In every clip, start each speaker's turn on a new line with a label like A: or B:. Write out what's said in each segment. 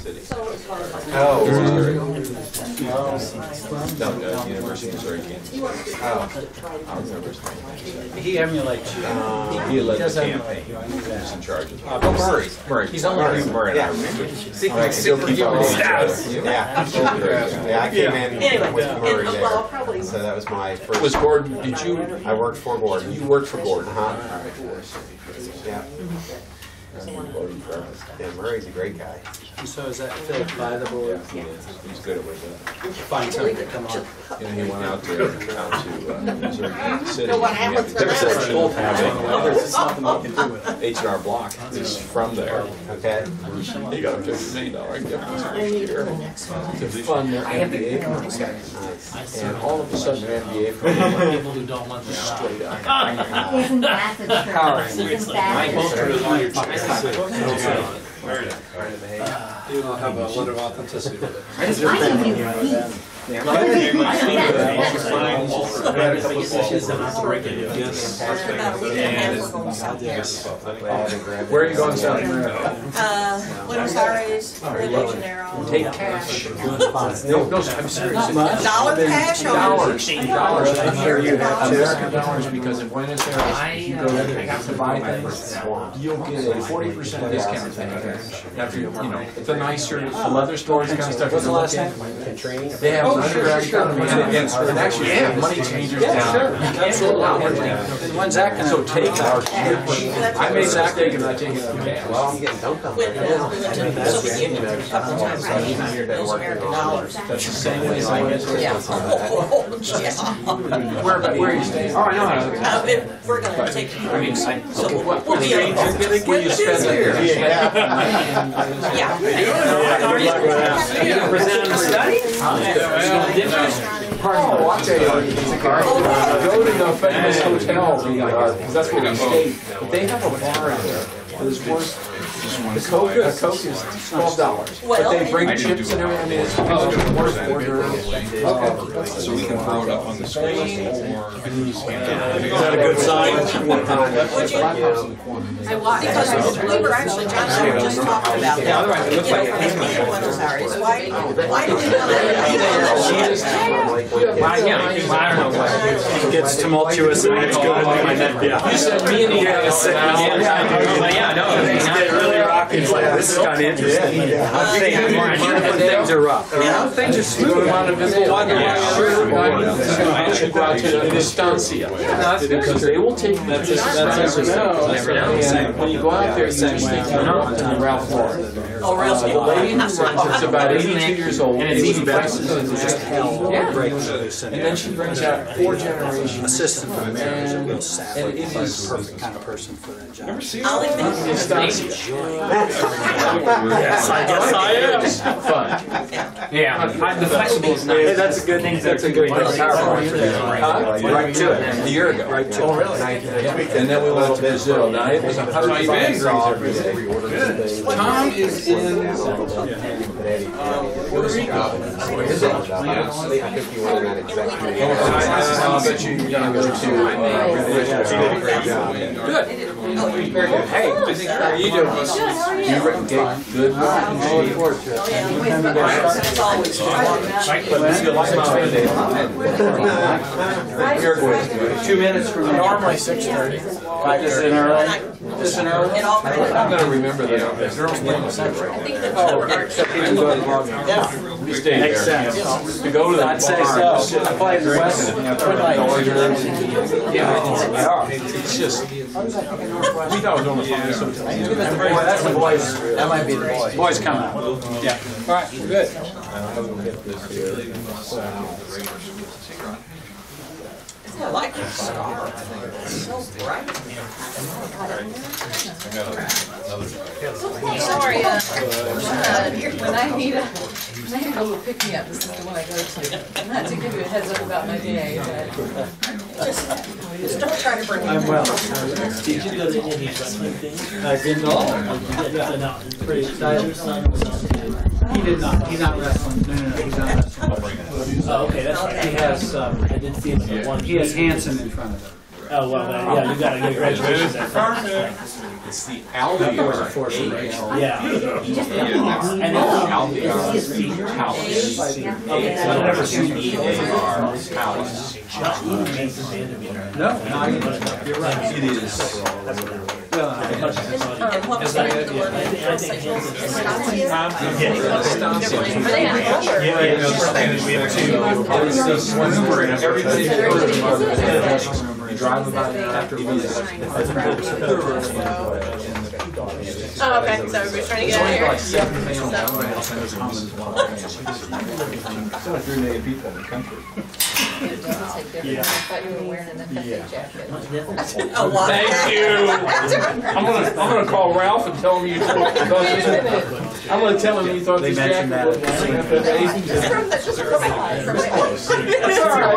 A: City.
B: Oh.
A: No, University of Missouri, Kansas.
B: Oh.
A: I remember his name.
C: He emulates you.
A: He led the campaign. He was in charge of
B: Murray.
A: Murray.
C: He's only
A: Murray.
B: Yeah.
A: Superhuman status.
B: Yeah. Yeah, I came in with Murray there. So that was my first.
A: Was Gordon, did you?
B: I worked for Gordon.
A: You worked for Gordon.
B: Yeah. Yeah, Murray's a great guy.
C: And so is that filled by the board?
A: He's good at what he does.
C: Find something to come on.
A: He went out to Missouri City.
D: No, what happens to
A: There's
C: Something we can do with it.
A: H&R Block is from there.
B: Okay.
A: He got a $50 million gift this year to fund their MBA program.
B: Nice.
A: And all of a sudden their MBA program
C: People who don't want to
A: straight up.
E: Isn't that the truth? Isn't that the truth?
F: You don't have a lot of authenticity with it.
E: I think you beat.
A: Where are you going, South America?
D: Buenos Aires, Rio de Janeiro.
A: Take cash. No, I'm serious.
D: Dollar cash or?
A: Dollars. I'm sure you have American dollars because in Buenos Aires, if you go there to buy things, you'll get a 40% discount paying cash. After it's a nicer, the leather stores kind of stuff.
C: What's the last name?
A: They have underground economy and actually they have money changers down.
C: When's that going to?
A: So take our cash. I made that mistake and I take it out of cash.
B: Well, I'm getting dumped on
D: With,
B: that.
D: we went to the Soviet Union a couple of times.
B: So even here they're working dollars.
A: That's the same way as I get.
D: Yeah.
A: Where are you staying? Oh, I know.
D: We're going to take 2 weeks. So
A: What
D: we'll be able to.
A: will you spend it?
D: Yeah.
C: Present on the study?
A: Oh, I'll tell you, go to the famous hotel because that's where we stayed. But they have a bar in there that is worth. The Coke is $12, but they bring chips and everything. I mean, it's worth $4.
G: So we can throw it up on the screen, or
C: Is that a good sign?
D: Because we were actually, John and I were just talking about that.
C: otherwise it looks like
D: in Buenos Aires. Why do we want to?
C: I don't know what. It gets tumultuous and it's good.
A: You said me and
C: Yeah, no, things get really rocky. It's like, this is kind of interesting. Things are rough.
A: things are smooth. You want to visit? Sure. Why don't you go out to the Estancia? Because they will take that. And when you go out there, you just think you're not to Ralph Lauren.
D: Oh,
A: The
D: really?
A: lady who runs it's about 82 years old. And it's even dresses in just hell. And then she brings out 4 generations.
C: Assistant for the mayor is a real sad.
A: And it is
C: Perfect kind of person for that job.
D: I'll admit.
A: Estancia.
C: Yes, I guess I am.
A: Fun.
H: Yeah, the flexible is nice.
C: Hey, that's a good thing. That's a good thing.
A: Right to it. A year ago. Right to it. And then we went to Brazil. Now it was 105 degrees every day.
G: Tom is in.
B: Puerto Rico.
A: I'll bet you're going to go to. Good. Very good. Hey, how are you doing? You good.
D: It's always
A: Uruguay is good.
C: 2 minutes from now.
H: Normally 6:30.
C: Is it early? Is it early?
D: It all
A: I'm going to remember that. We stayed
C: Makes
A: there.
C: sense.
A: To go to the
C: I'd say
A: bar,
C: so.
A: sit
C: I played the West.
A: Yeah, it's just. We thought it was almost fine.
C: That's the boys. That might be the boys. Boys come out. Yeah. All right. Good.
D: I like your scarf. It's so bright.
I: Sorry, when I need a little pick-me-up, this is the one I go to. Not to give you a heads up about my day,
D: Just don't try to bring me
C: I'm well.
J: Did you go to any wrestling things?
C: I didn't know.
J: Pretty excited.
C: He did not. He's not wrestling. No, he's not wrestling.
J: Oh, okay, that's right. He has, I didn't see him in the one.
C: He has Hanson in front of him.
J: Oh, well, yeah, you gotta get graduation there first.
G: It's the alveolar.
J: Yeah.
E: You just
G: And
E: and
G: alveolar.
E: it's
G: Talus.
J: Okay, so I've never seen
G: A-R, talus.
F: No, you're right.
G: It is.
D: And what was that? The one that
A: You drive about after
D: Oh, okay, so everybody's trying to get out of here.
A: There's only 3 million people in the country.
I: I thought you were wearing an FFA jacket.
D: A lot.
A: Thank you. I'm gonna call Ralph and tell him you thought this. I'm gonna tell him you thought this jacket was
D: Just from the, just from
A: It's all right.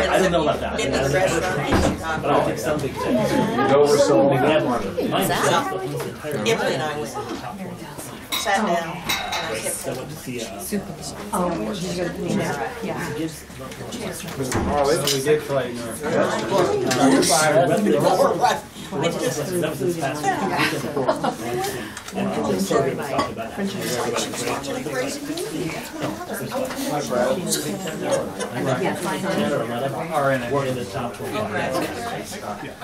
J: I don't know about that.
D: in the restaurant.
J: But I think some big things.
A: Dover sold.
D: Emily and I went, sat down, and I kept
J: I went to see
E: Oh, she's gonna clean that. Yeah.
F: We did play North.
J: that was this past weekend before. And the program was talking about how
F: Are in it.
J: we're in the top 25.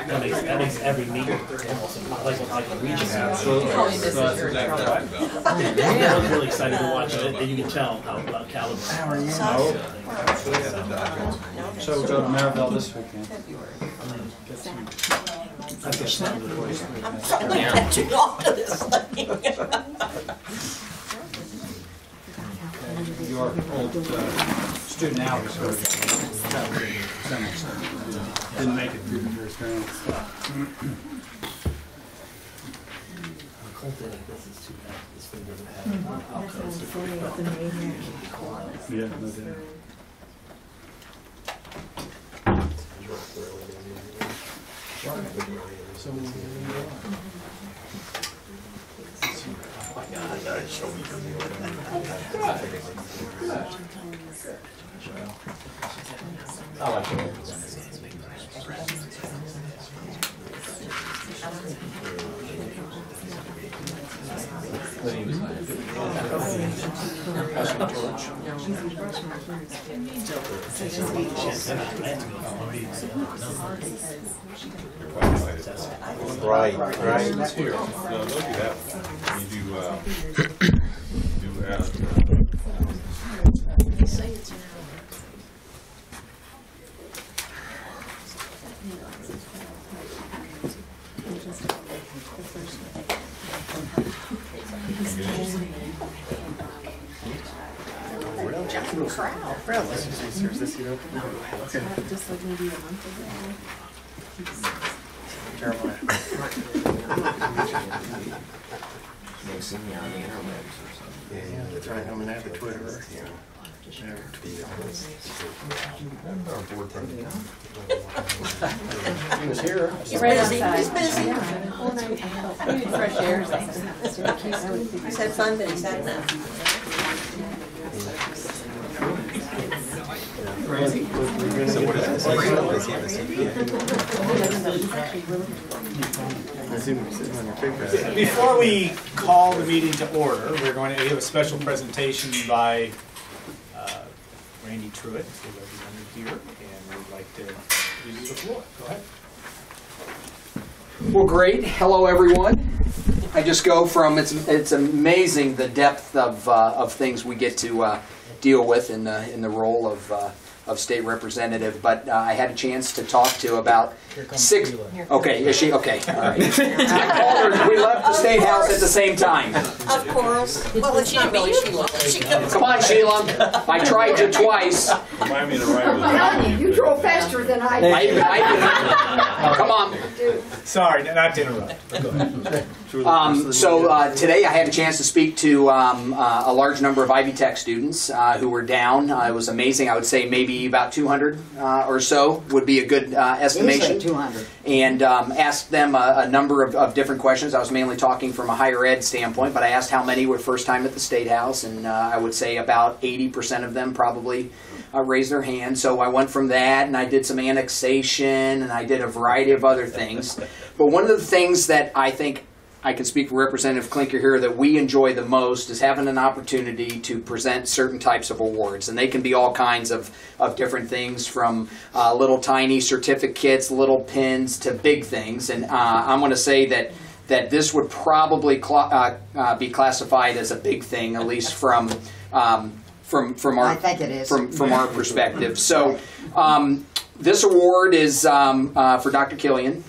J: That makes every meeting like a region.
F: Absolutely.
I: Tell me this is your trouble.
J: I was really excited to watch it, and you can tell how about caliber.
F: So we'll go to Maryville this weekend.
D: I'm catching on to this thing.
F: Your old student Alex didn't make it through the first round. Yeah, no doubt.
A: I like it.
B: Right.
G: No, don't do that. You do
D: Crowd.
E: Just like maybe a month ago.
B: That's right, I'm gonna have a Twitter.
A: He was here.
D: He's busy, he's busy.
I: Fresh air.
D: He's had fun, but he's had enough.
B: So what is this? Does he have a CPA? I assume you're sitting on your paper.
K: Before we call the meeting to order, we're going to have a special presentation by Randy Truitt, who's represented here, and we'd like to give you the floor. Go ahead.
C: Well, great. Hello, everyone. I just go from it's amazing the depth of things we get to deal with in the role of state representative. But I had a chance to talk to about 6. Okay, is she okay? All right. I called her. We left the state house at the same time.
D: Of course. Well, it's not really Sheila.
C: Come on, Sheila. I tried you twice.
G: Remind me to write with
E: Melanie, you drove faster than I did.
C: Come on.
K: Sorry, not to interrupt. Go ahead.
C: So today I had a chance to speak to a large number of Ivy Tech students who were down. It was amazing. I would say maybe about 200 or so would be a good estimation.
E: 200.
C: And asked them a number of different questions. I was mainly talking from a higher ed standpoint, but I asked how many were first time at the State House, and I would say about 80% of them probably raise their hand. So I went from that, and I did some annexation, and I did a variety of other things. But one of the things that I think I can speak for Representative Klinker here that we enjoy the most is having an opportunity to present certain types of awards. And they can be all kinds of different things, from little tiny certificates, little pins, to big things. And I'm going to say that this would probably be classified as a big thing, at least from our
E: I think it is.
C: from our perspective. So this award is for Dr. Killian.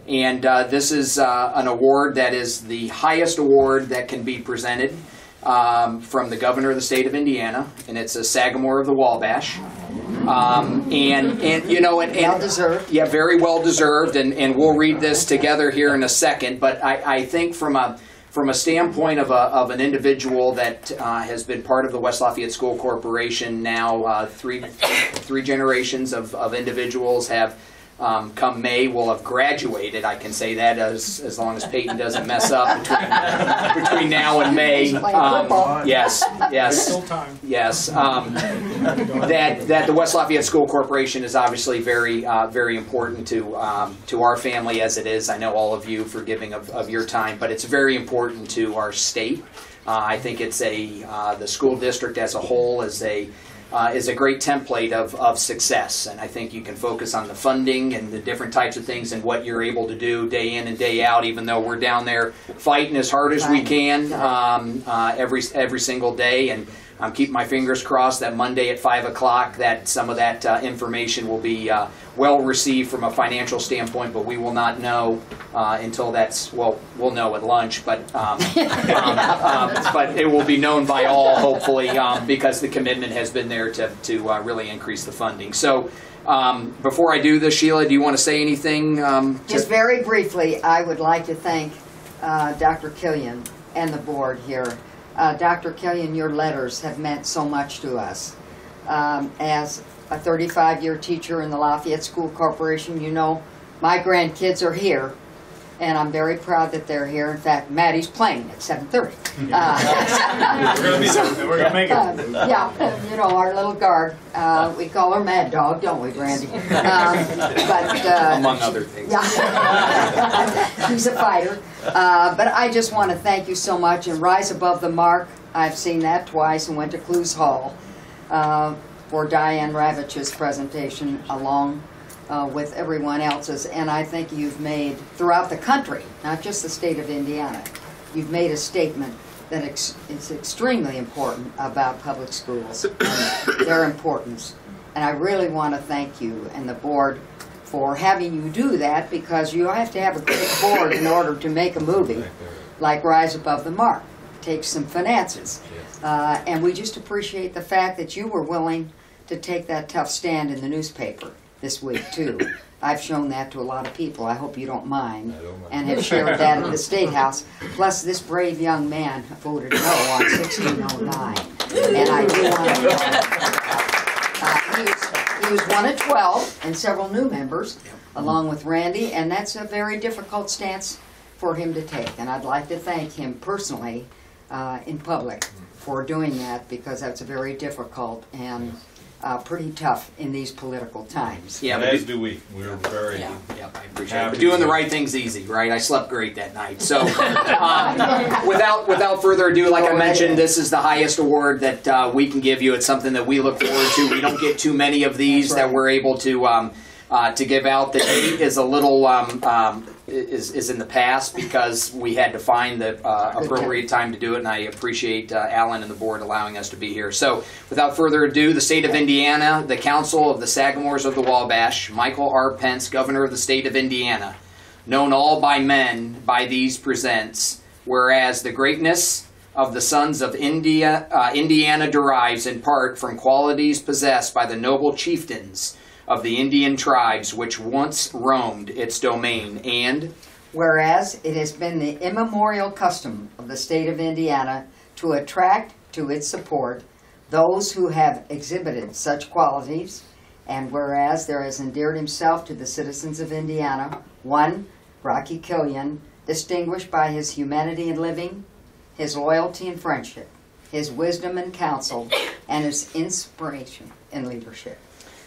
C: And this is an award that is the highest award that can be presented from the governor of the state of Indiana, and it's a Sagamore of the Wabash. And you know,
E: Well deserved.
C: Yeah, very well deserved. And we'll read this together here in a second. But I think from a standpoint of an individual that has been part of the West Lafayette School Corporation now, three generations of individuals have. Come May, will have graduated. I can say that as long as Peyton doesn't mess up between now and May. Yes.
K: Still time.
C: Yes. That the West Lafayette School Corporation is obviously very important to our family, as it is. I know all of you for giving of your time, but it's very important to our state. I think it's the school district as a whole is a great template of success, and I think you can focus on the funding and the different types of things and what you're able to do day in and day out, even though we're down there fighting as hard as we can every single day. And I'm keeping my fingers crossed that Monday at 5 o'clock that some of that information will be well received from a financial standpoint, but we will not know until we'll know at lunch, but it will be known by all, hopefully, because the commitment has been there to really increase the funding. So before I do this, Sheila, do you want to say anything?
E: Just very briefly, I would like to thank Dr. Killian and the board here. Dr. Killian, your letters have meant so much to us. As a 35-year teacher in the Lafayette School Corporation, you know, my grandkids are here, and I'm very proud that they're here. In fact, Maddie's playing at 7:30.
K: We're going to make it.
E: Yeah, you know, our little guard. We call her Mad Dog, don't we, Brandy?
C: Among other things.
E: Yeah. She's a fighter. But I just want to thank you so much, and Rise Above the Mark. I've seen that twice and went to Clues Hall for Diane Ravich's presentation along with everyone else's. And I think you've made, throughout the country, not just the state of Indiana, you've made a statement that is extremely important about public schools and their importance. And I really want to thank you and the board for having you do that, because you have to have a great board in order to make a movie like Rise Above the Mark. It takes some finances. And we just appreciate the fact that you were willing to take that tough stand in the newspaper this week, too. I've shown that to a lot of people. I hope you don't mind. And have shared that at the State House. Plus, this brave young man voted no on 1609. And I do want to he was one of 12 and several new members, along with Randy, and that's a very difficult stance for him to take. And I'd like to thank him personally in public for doing that, because that's very difficult and pretty tough in these political times.
C: Yeah,
G: as do we. We're very
C: I appreciate it. But doing the right thing's easy, right? I slept great that night. So without further ado, like I mentioned, this is the highest award that we can give you. It's something that we look forward to. We don't get too many of these that we're able to give out. The date is a little is in the past because we had to find the appropriate time to do it, and I appreciate Alan and the board allowing us to be here. So without further ado, the state of Indiana, the Council of the Sagamores of the Wabash, Michael R. Pence, Governor of the state of Indiana, known all by men, by these presents, whereas the greatness of the sons of Indiana derives in part from qualities possessed by the noble chieftains of the Indian tribes which once roamed its domain, and
E: whereas it has been the immemorial custom of the state of Indiana to attract to its support those who have exhibited such qualities, and whereas there has endeared himself to the citizens of Indiana one Rocky Killian, distinguished by his humanity in living, his loyalty and friendship, his wisdom and counsel, and his inspiration and leadership.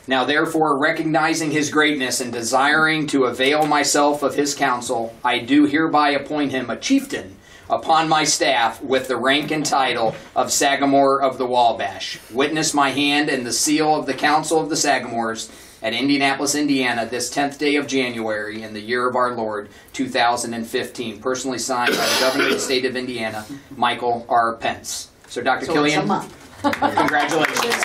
C: Now therefore, recognizing his greatness and desiring to avail myself of his counsel, I do hereby appoint him a chieftain upon my staff with the rank and title of Sagamore of the Wabash. Witness my hand and the seal of the Council of the Sagamores at Indianapolis, Indiana, this 10th day of January in the year of our Lord, 2015. Personally signed by the Governor of the State of Indiana, Michael R. Pence. So Dr. Killian, congratulations.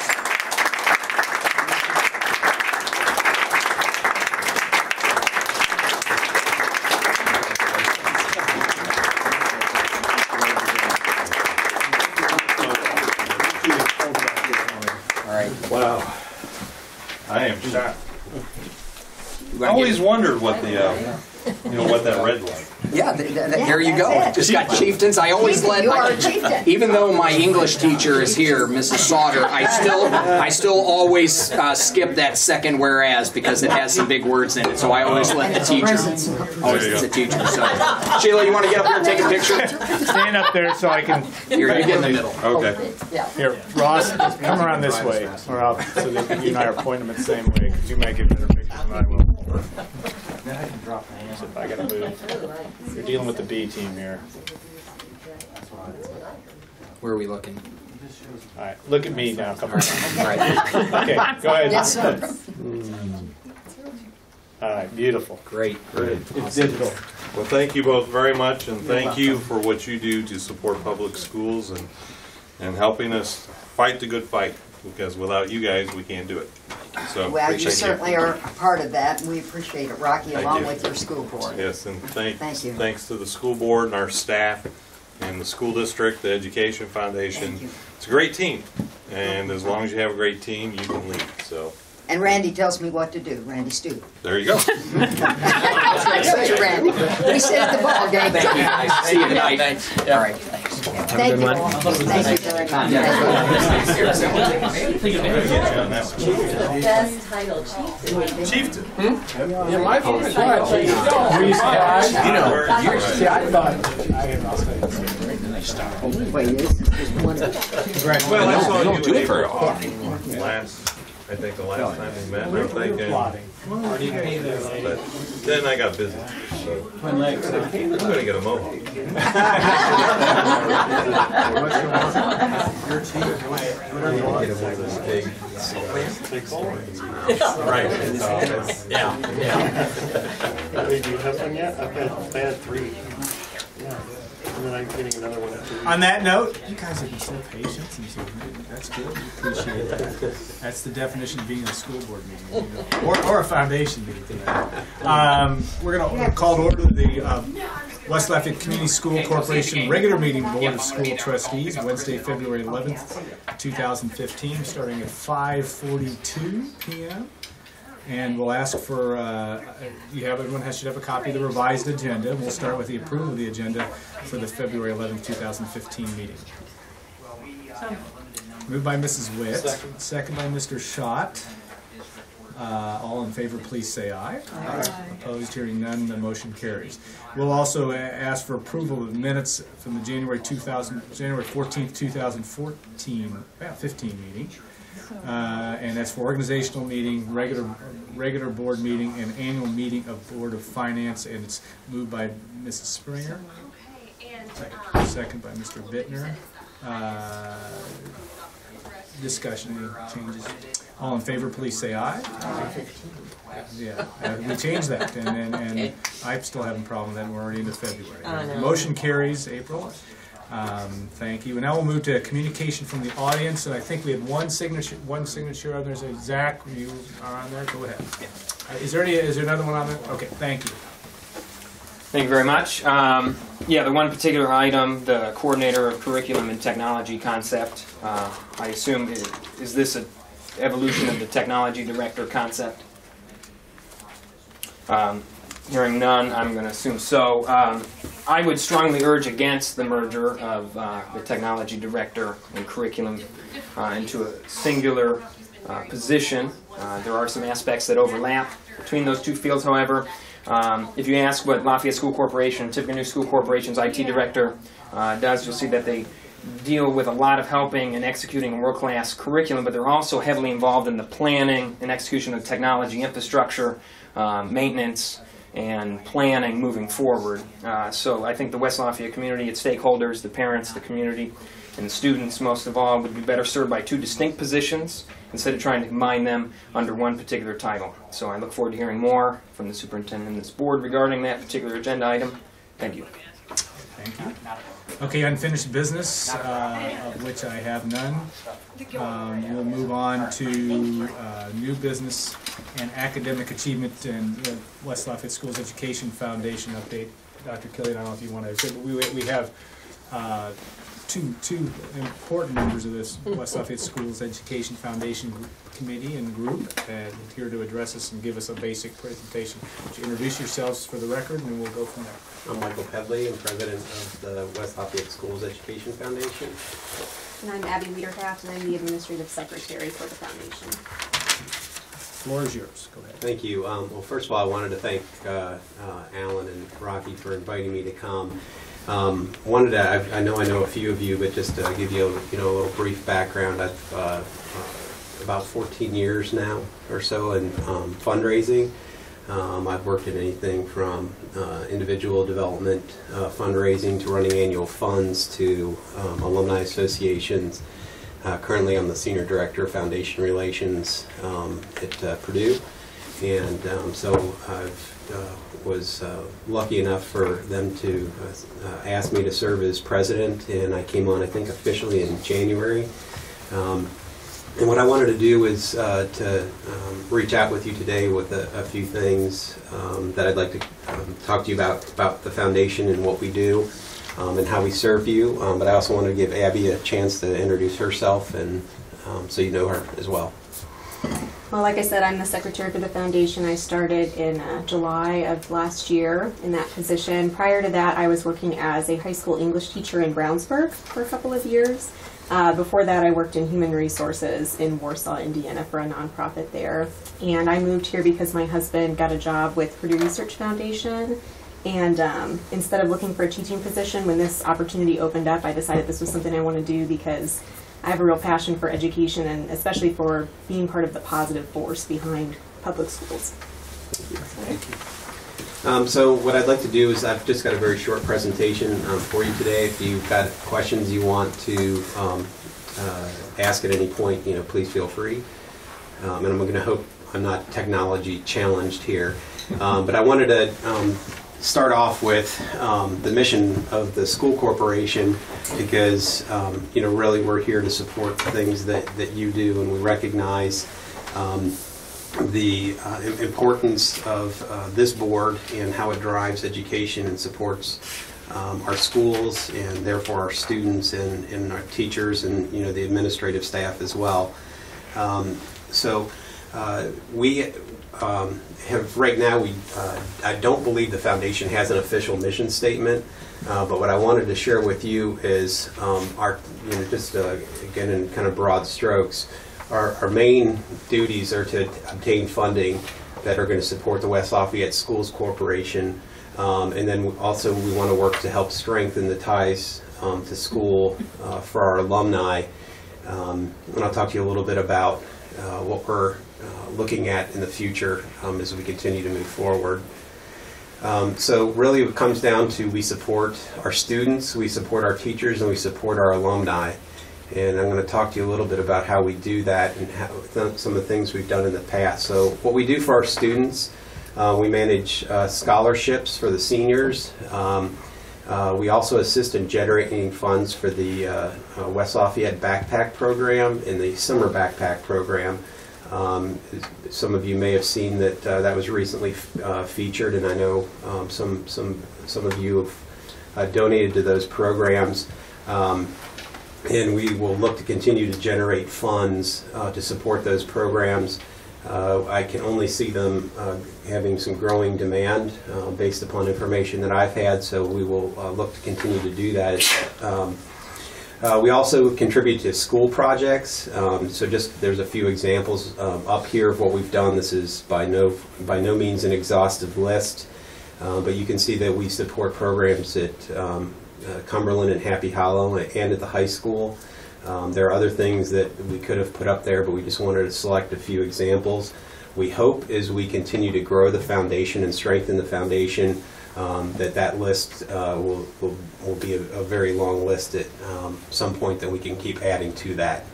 G: Wow. I am shocked. I always wondered what the, what that read like.
C: Yeah, there you go. Just got chieftains. I always
E: You are a chieftain.
C: even though my English teacher is here, Mrs. Sauter, I still always skip that second whereas because it has some big words in it. So I always let the teacher. Always let the teacher. So, Sheila, you want to get up here and take a picture?
K: Stand up there so I can.
C: You're going to get in the middle.
G: Okay.
K: Here, Ross, come around this way, or so that you and I are pointing them the same way, because you might get better pictures than I will.
F: Then I can drop my hands.
K: So if I gotta move. You're dealing with the B team here.
C: Where are we looking?
K: All right, look at me now. Come on.
C: Right.
K: Okay, go ahead.
E: Yes, sir.
K: All right, beautiful.
C: Great.
K: It's digital.
G: Well, thank you both very much, and thank you for what you do to support public schools and helping us fight the good fight, because without you guys, we can't do it. So,
E: Well, you
G: thank
E: certainly are a part of that, and we appreciate it, Rocky,
G: Thank
E: along
G: you.
E: with your school board.
G: Yes, and
E: Thank you.
G: thanks to the school board and our staff and the school district, the Education Foundation.
E: Thank you.
G: It's a great team, and as long as you have a great team, you can lead. So
E: And Randy tells me what to do, Randy Stu.
G: there you go.
E: Thank you, Randy. We sit at the ball game.
C: Thank you, guys. See you tonight. All right.
E: Thank you all. Thank you very much.
I: Best title, chieftain.
G: Chieftain.
A: Yeah, my favorite part.
K: I thought.
G: Well, I saw you do it very often. I think the last time we met, I'm thinking, but then I got busy. So I'm going to get a mohawk. Right.
J: Yeah.
B: Do you have one yet? I've had 3. Yeah. And then I'm getting another one at 2.
K: On that note, you guys have been so patient and so that's good. We appreciate that. That's the definition of being in a school board meeting, or a foundation meeting tonight. We're going to call to order the West Lafayette Community School Corporation regular meeting Board of School Trustees, Wednesday, February 11th, 2015, starting at 5:42 p.m. And we'll ask for, everyone should have a copy of the revised agenda. We'll start with the approval of the agenda for the February 11th, 2015 meeting. Moved by Mrs. Witt, second by Mr. Schott. All in favor, please say aye. Aye. Opposed, hearing none, the motion carries. We'll also ask for approval of minutes from the January 14th, 2014, 15 meeting. And that's for organizational meeting, regular board meeting, and annual meeting of Board of Finance, and it's moved by Mrs. Springer. Second by Mr. Bittner. Discussion, any changes? All in favor, please say aye. Yeah, we changed that, and I'm still having a problem with that. We're already into February. Motion carries, April. Thank you. And now we'll move to communication from the audience. And I think we had one signature on there. So Zach, you are on there. Go ahead. Is there another one on there? Okay. Thank you.
H: Thank you very much. The one particular item, the coordinator of curriculum and technology concept, I assume, is this an evolution of the technology director concept? Hearing none, I'm going to assume so. I would strongly urge against the merger of the technology director and curriculum into a singular position. There are some aspects that overlap between those two fields, however. If you ask what Lafayette School Corporation, Tippecanoe School Corporation's IT director does, you'll see that they deal with a lot of helping and executing a world-class curriculum, but they're also heavily involved in the planning and execution of technology infrastructure, maintenance, and planning moving forward. So I think the West Lafayette community, its stakeholders, the parents, the community, and the students, most of all, would be better served by two distinct positions instead of trying to combine them under one particular title. So I look forward to hearing more from the superintendent and this board regarding that particular agenda item. Thank you.
K: Thank you. Okay, unfinished business, of which I have none. We'll move on to new business and academic achievement and West Lafayette Schools Education Foundation update. Dr. Killian, I don't know if you want to say, but we have two important members of this West Lafayette Schools Education Foundation committee and group here to address us and give us a basic presentation. Would you introduce yourselves for the record, and then we'll go from there.
L: I'm Michael Pedley. I'm president of the West Lafayette Schools Education Foundation.
M: And I'm Abby Wiederhaft, and I'm the administrative secretary for the foundation.
K: The floor is yours. Go ahead.
L: Thank you. Well, first of all, I wanted to thank Alan and Rocky for inviting me to come. I know a few of you, but just to give you a little brief background, I've about 14 years now or so in fundraising. I've worked in anything from individual development fundraising to running annual funds to alumni associations. Currently, I'm the senior director of foundation relations at Purdue, and so I've was lucky enough for them to ask me to serve as president, and I came on, I think, officially in January. And what I wanted to do is to reach out with you today with a few things that I'd like to talk to you about the foundation and what we do and how we serve you. But I also want to give Abby a chance to introduce herself, and so you know her as well.
M: Well, like I said, I'm the secretary for the foundation. I started in July of last year in that position. Prior to that, I was working as a high school English teacher in Brownsburg for a couple of years. Before that, I worked in human resources in Warsaw, Indiana for a nonprofit there. And I moved here because my husband got a job with Purdue Research Foundation. And instead of looking for a teaching position, when this opportunity opened up, I decided this was something I want to do because I have a real passion for education, and especially for being part of the positive force behind public schools.
L: Thank you. So what I'd like to do is I've just got a very short presentation for you today. If you've got questions you want to ask at any point, please feel free. And I'm going to hope I'm not technology challenged here. But I wanted to start off with the mission of the school corporation because really we're here to support the things that you do, and we recognize the importance of this board and how it drives education and supports our schools and therefore our students and our teachers and the administrative staff as well. We have right now, I don't believe the foundation has an official mission statement, but what I wanted to share with you is our, again in kind of broad strokes, our main duties are to obtain funding that are going to support the West Lafayette Schools Corporation, and then also we want to work to help strengthen the ties to school for our alumni. And I'll talk to you a little bit about what we're looking at in the future as we continue to move forward. So really it comes down to we support our students, we support our teachers, and we support our alumni. And I'm going to talk to you a little bit about how we do that and some of the things we've done in the past. So what we do for our students, we manage scholarships for the seniors. We also assist in generating funds for the West Lafayette Backpack Program and the Summer Backpack Program. Some of you may have seen that that was recently featured, and I know some of you have donated to those programs. And we will look to continue to generate funds to support those programs. I can only see them having some growing demand based upon information that I've had, so we will look to continue to do that. We also contribute to school projects. So just there's a few examples up here of what we've done. This is by no means an exhaustive list, but you can see that we support programs at Cumberland and Happy Hollow and at the high school. There are other things that we could have put up there, but we just wanted to select a few examples. We hope as we continue to grow the foundation and strengthen the foundation that list will be a very long list at some point that we can keep adding to that.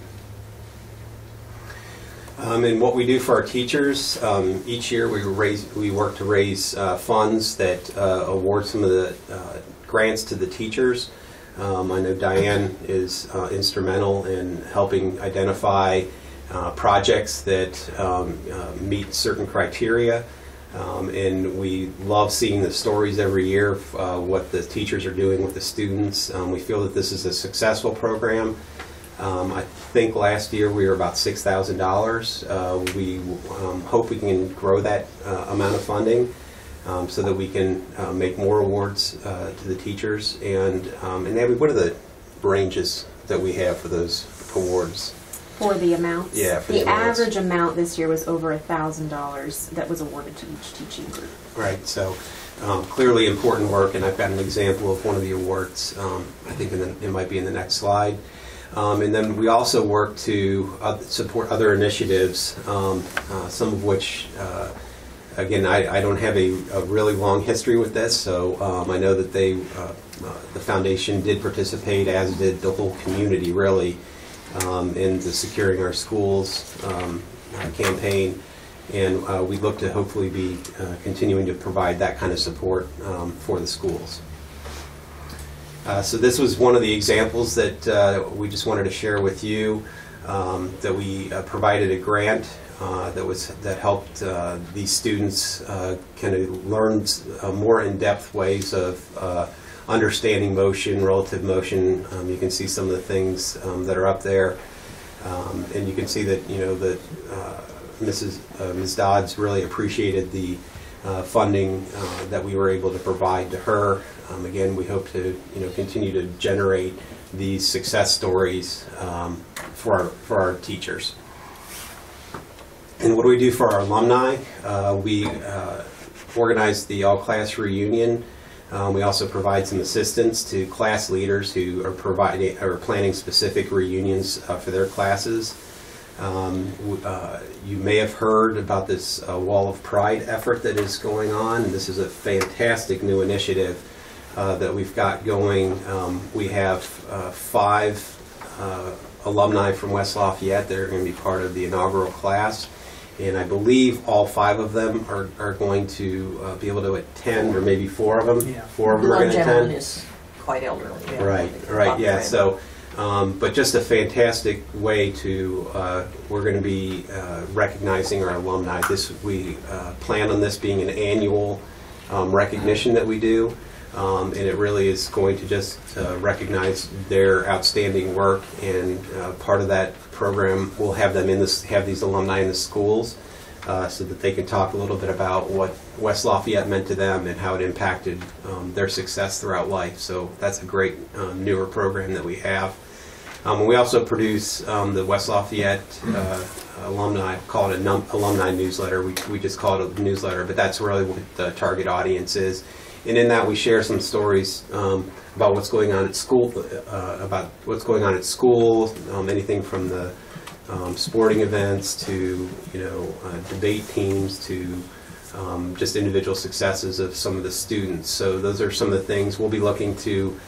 L: And what we do for our teachers, each year we work to raise funds that award some of the grants to the teachers. I know Diane is instrumental in helping identify projects that meet certain criteria. And we love seeing the stories every year of what the teachers are doing with the students. We feel that this is a successful program. I think last year we were about $6,000. We hope we can grow that amount of funding so that we can make more awards to the teachers. And Abby, what are the ranges that we have for those awards?
M: For the amounts?
L: Yeah, for
M: the
L: amounts.
M: average amount this year was over $1,000 that was awarded to each teaching group.
L: Right, so clearly important work, and I've got an example of one of the awards. I think it might be in the next slide. And then we also work to support other initiatives, some of which, again, I don't have a really long history with this, so I know that the foundation did participate, as did the whole community, really, in the Securing Our Schools campaign. And we look to hopefully be continuing to provide that kind of support for the schools. So this was one of the examples that we just wanted to share with you, that we provided a grant that helped these students kind of learn more in-depth ways of understanding motion, relative motion. You can see some of the things that are up there, and you can see that that Ms. Dodds really appreciated the funding that we were able to provide to her. Again, we hope to continue to generate these success stories for our teachers. And what do we do for our alumni? We organize the all-class reunion. We also provide some assistance to class leaders who are planning specific reunions for their classes. You may have heard about this Wall of Pride effort that is going on. This is a fantastic new initiative that we've got going. We have 5 alumni from West Lafayette that are going to be part of the inaugural class. And I believe all 5 of them are going to be able to attend, or maybe 4 of them. Yeah. 4 of them are going to attend.
D: Is quite elderly. Yeah.
L: Right, yeah. So, but just a fantastic way to, we're going to be recognizing our alumni. We plan on this being an annual recognition that we do. And it really is going to just recognize their outstanding work, and part of that program will have them have these alumni in the schools, so that they can talk a little bit about what West Lafayette meant to them and how it impacted their success throughout life. So that's a great newer program that we have. We also produce the West Lafayette alumni, call it an alumni newsletter. We just call it a newsletter, but that's really what the target audience is. And in that, we share some stories about what's going on at school, anything from the sporting events to debate teams to just individual successes of some of the students. So those are some of the things we'll be looking to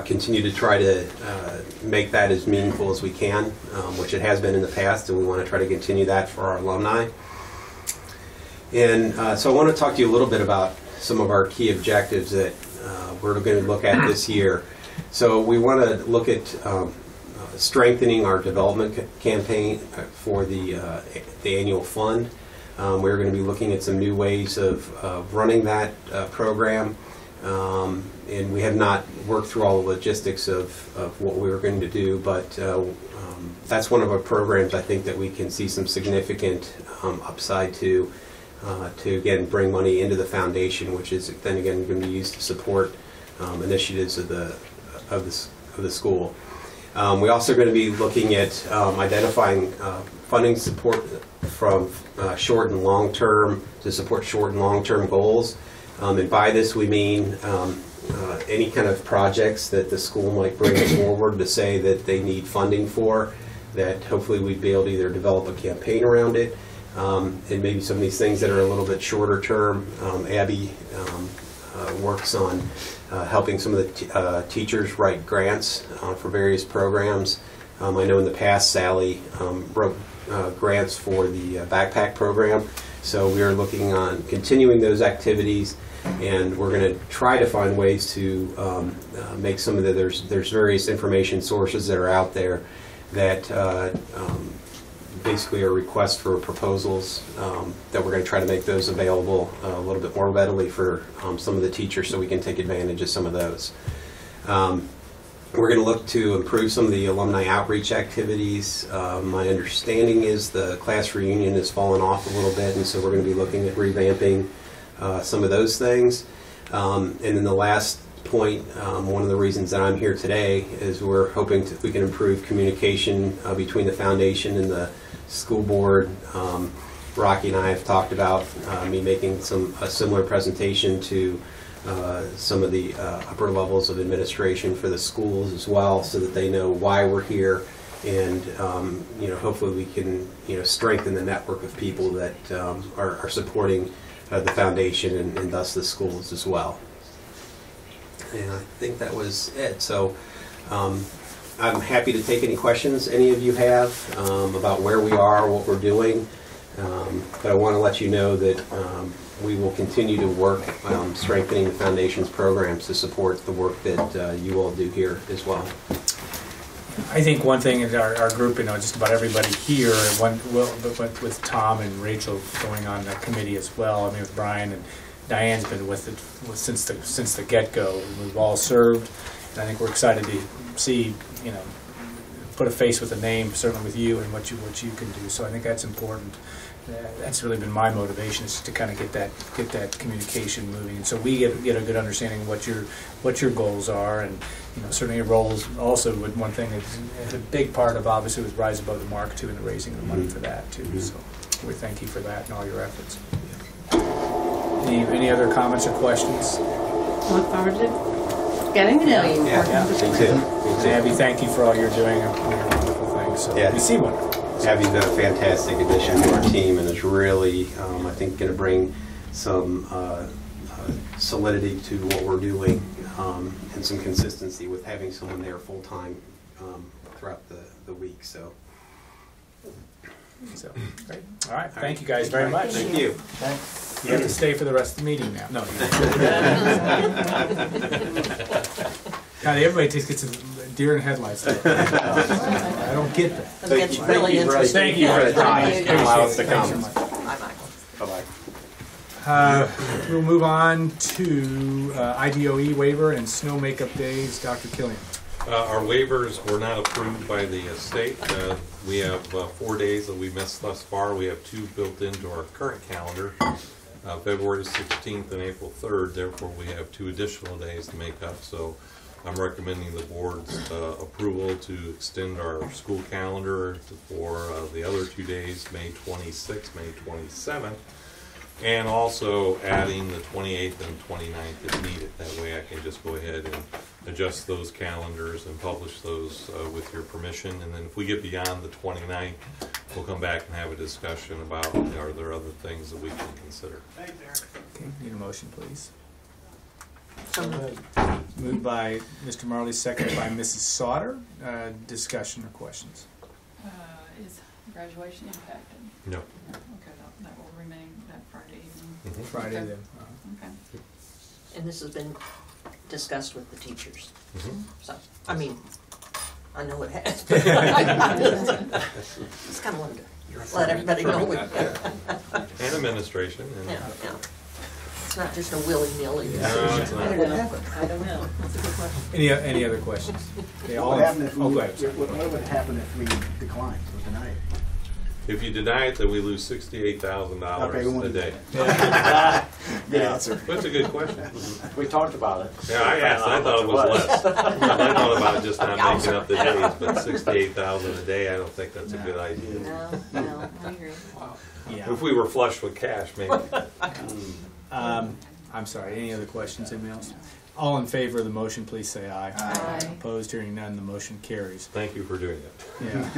L: continue to try to make that as meaningful as we can, which it has been in the past, and we want to try to continue that for our alumni. And so I want to talk to you a little bit about some of our key objectives that we're going to look at this year. So we want to look at strengthening our development campaign for the annual fund. We're going to be looking at some new ways of running that program. And we have not worked through all the logistics of what we were going to do, but that's one of our programs I think that we can see some significant upside to again bring money into the foundation, which is then again going to be used to support initiatives of the school. We also are going to be looking at identifying funding support from short and long term to support short and long term goals. And by this we mean any kind of projects that the school might bring forward to say that they need funding for, that hopefully we'd be able to either develop a campaign around it, and maybe some of these things that are a little bit shorter term. Abby works on helping some of the teachers write grants for various programs. I know in the past Sally wrote grants for the backpack program, so we are looking on continuing those activities, and we're going to try to find ways to make some of the, there's various information sources that are out there that basically are requests for proposals, that we're going to try to make those available a little bit more readily for some of the teachers so we can take advantage of some of those. We're going to look to improve some of the alumni outreach activities. My understanding is the class reunion has fallen off a little bit, and so we're going to be looking at revamping some of those things. And then the last point, one of the reasons that I'm here today is we're hoping we can improve communication between the foundation and the school board. Rocky and I have talked about me making a similar presentation to some of the upper levels of administration for the schools as well, so that they know why we're here, and hopefully we can strengthen the network of people that are supporting the foundation and thus the schools as well. And I think that was it. So I'm happy to take any questions any of you have about where we are, what we're doing. But I want to let you know that we will continue to work strengthening the foundation's programs to support the work that you all do here as well.
K: I think one thing is our group, just about everybody here, with Tom and Rachel going on the committee as well. I mean, with Brian and Diane's been with it since the get-go. We've all served, and I think we're excited to see, put a face with a name, certainly with you and what you can do. So I think that's important. That's really been my motivation, is to kind of get that communication moving, and so we get a good understanding of what your goals are, and certainly your roles also. With one thing that's a big part of, obviously, was Rise Above the Mark too, and the raising of the money for that too. So we thank you for that and all your efforts. Any other comments or questions?
I: Look forward to getting to know you.
L: Yeah, me too.
K: Abby, thank you for all you're doing and your wonderful things. So
L: yeah.
K: We see one.
L: Abby's been a fantastic addition to our team, and is really, I think, going to bring some solidity to what we're doing, and some consistency with having someone there full time throughout the week. So
K: great. All right. Thank you guys very much.
L: Thank you.
K: You have to stay for the rest of the meeting now. No. God, everybody gets a deer in headlights. I don't get that.
D: Thank you. Really interesting.
K: Thank you for the time.
L: Allow us to come.
D: Bye-bye.
L: Bye-bye.
K: We'll move on to IDOE waiver and snow makeup days. Dr. Killian.
G: Our waivers were not approved by the state. We have 4 days that we missed thus far. We have 2 built into our current calendar, February 16th and April 3rd. Therefore, we have 2 additional days to make up. So I'm recommending the board's approval to extend our school calendar for the other 2 days, May 26th, May 27th, and also adding the 28th and 29th if needed. That way I can just go ahead and adjust those calendars and publish those with your permission. And then if we get beyond the 29th, we'll come back and have a discussion about, are there other things that we can consider.
K: Okay, need a motion, please. Moved by Mr. Marley, seconded by Mrs. Sauter. Discussion or questions?
I: Is graduation impacted?
G: No.
I: Okay, that will remain that Friday evening.
G: Mm-hmm.
K: Friday
I: Okay.
K: then.
I: Okay.
D: And this has been discussed with the teachers.
G: Mm-hmm.
D: So, I mean, I know it has. Just kind of wanted to let everybody know.
G: And administration. And
D: Yeah. It's not just a willy-nilly.
G: No, it's not.
I: I don't know. That's a good question.
K: Any other questions? Okay,
F: What would happen if
K: go
F: we,
K: ahead. Sorry.
F: what would happen if we decline or deny it?
G: If you deny it, then we lose $68,000 a day.
F: Good answer.
G: That's a good question.
J: We talked about it.
G: Yeah, I asked. I thought it was less. I thought about just not making up the days, but $68,000 a day, I don't think that's a good idea.
D: No, I agree.
K: Yeah.
G: If we were flush with cash, maybe.
K: I'm sorry, any other questions, anybody else? All in favor of the motion, please say aye.
I: Aye.
K: Opposed, hearing none, the motion carries.
G: Thank you for doing it.
K: Yeah.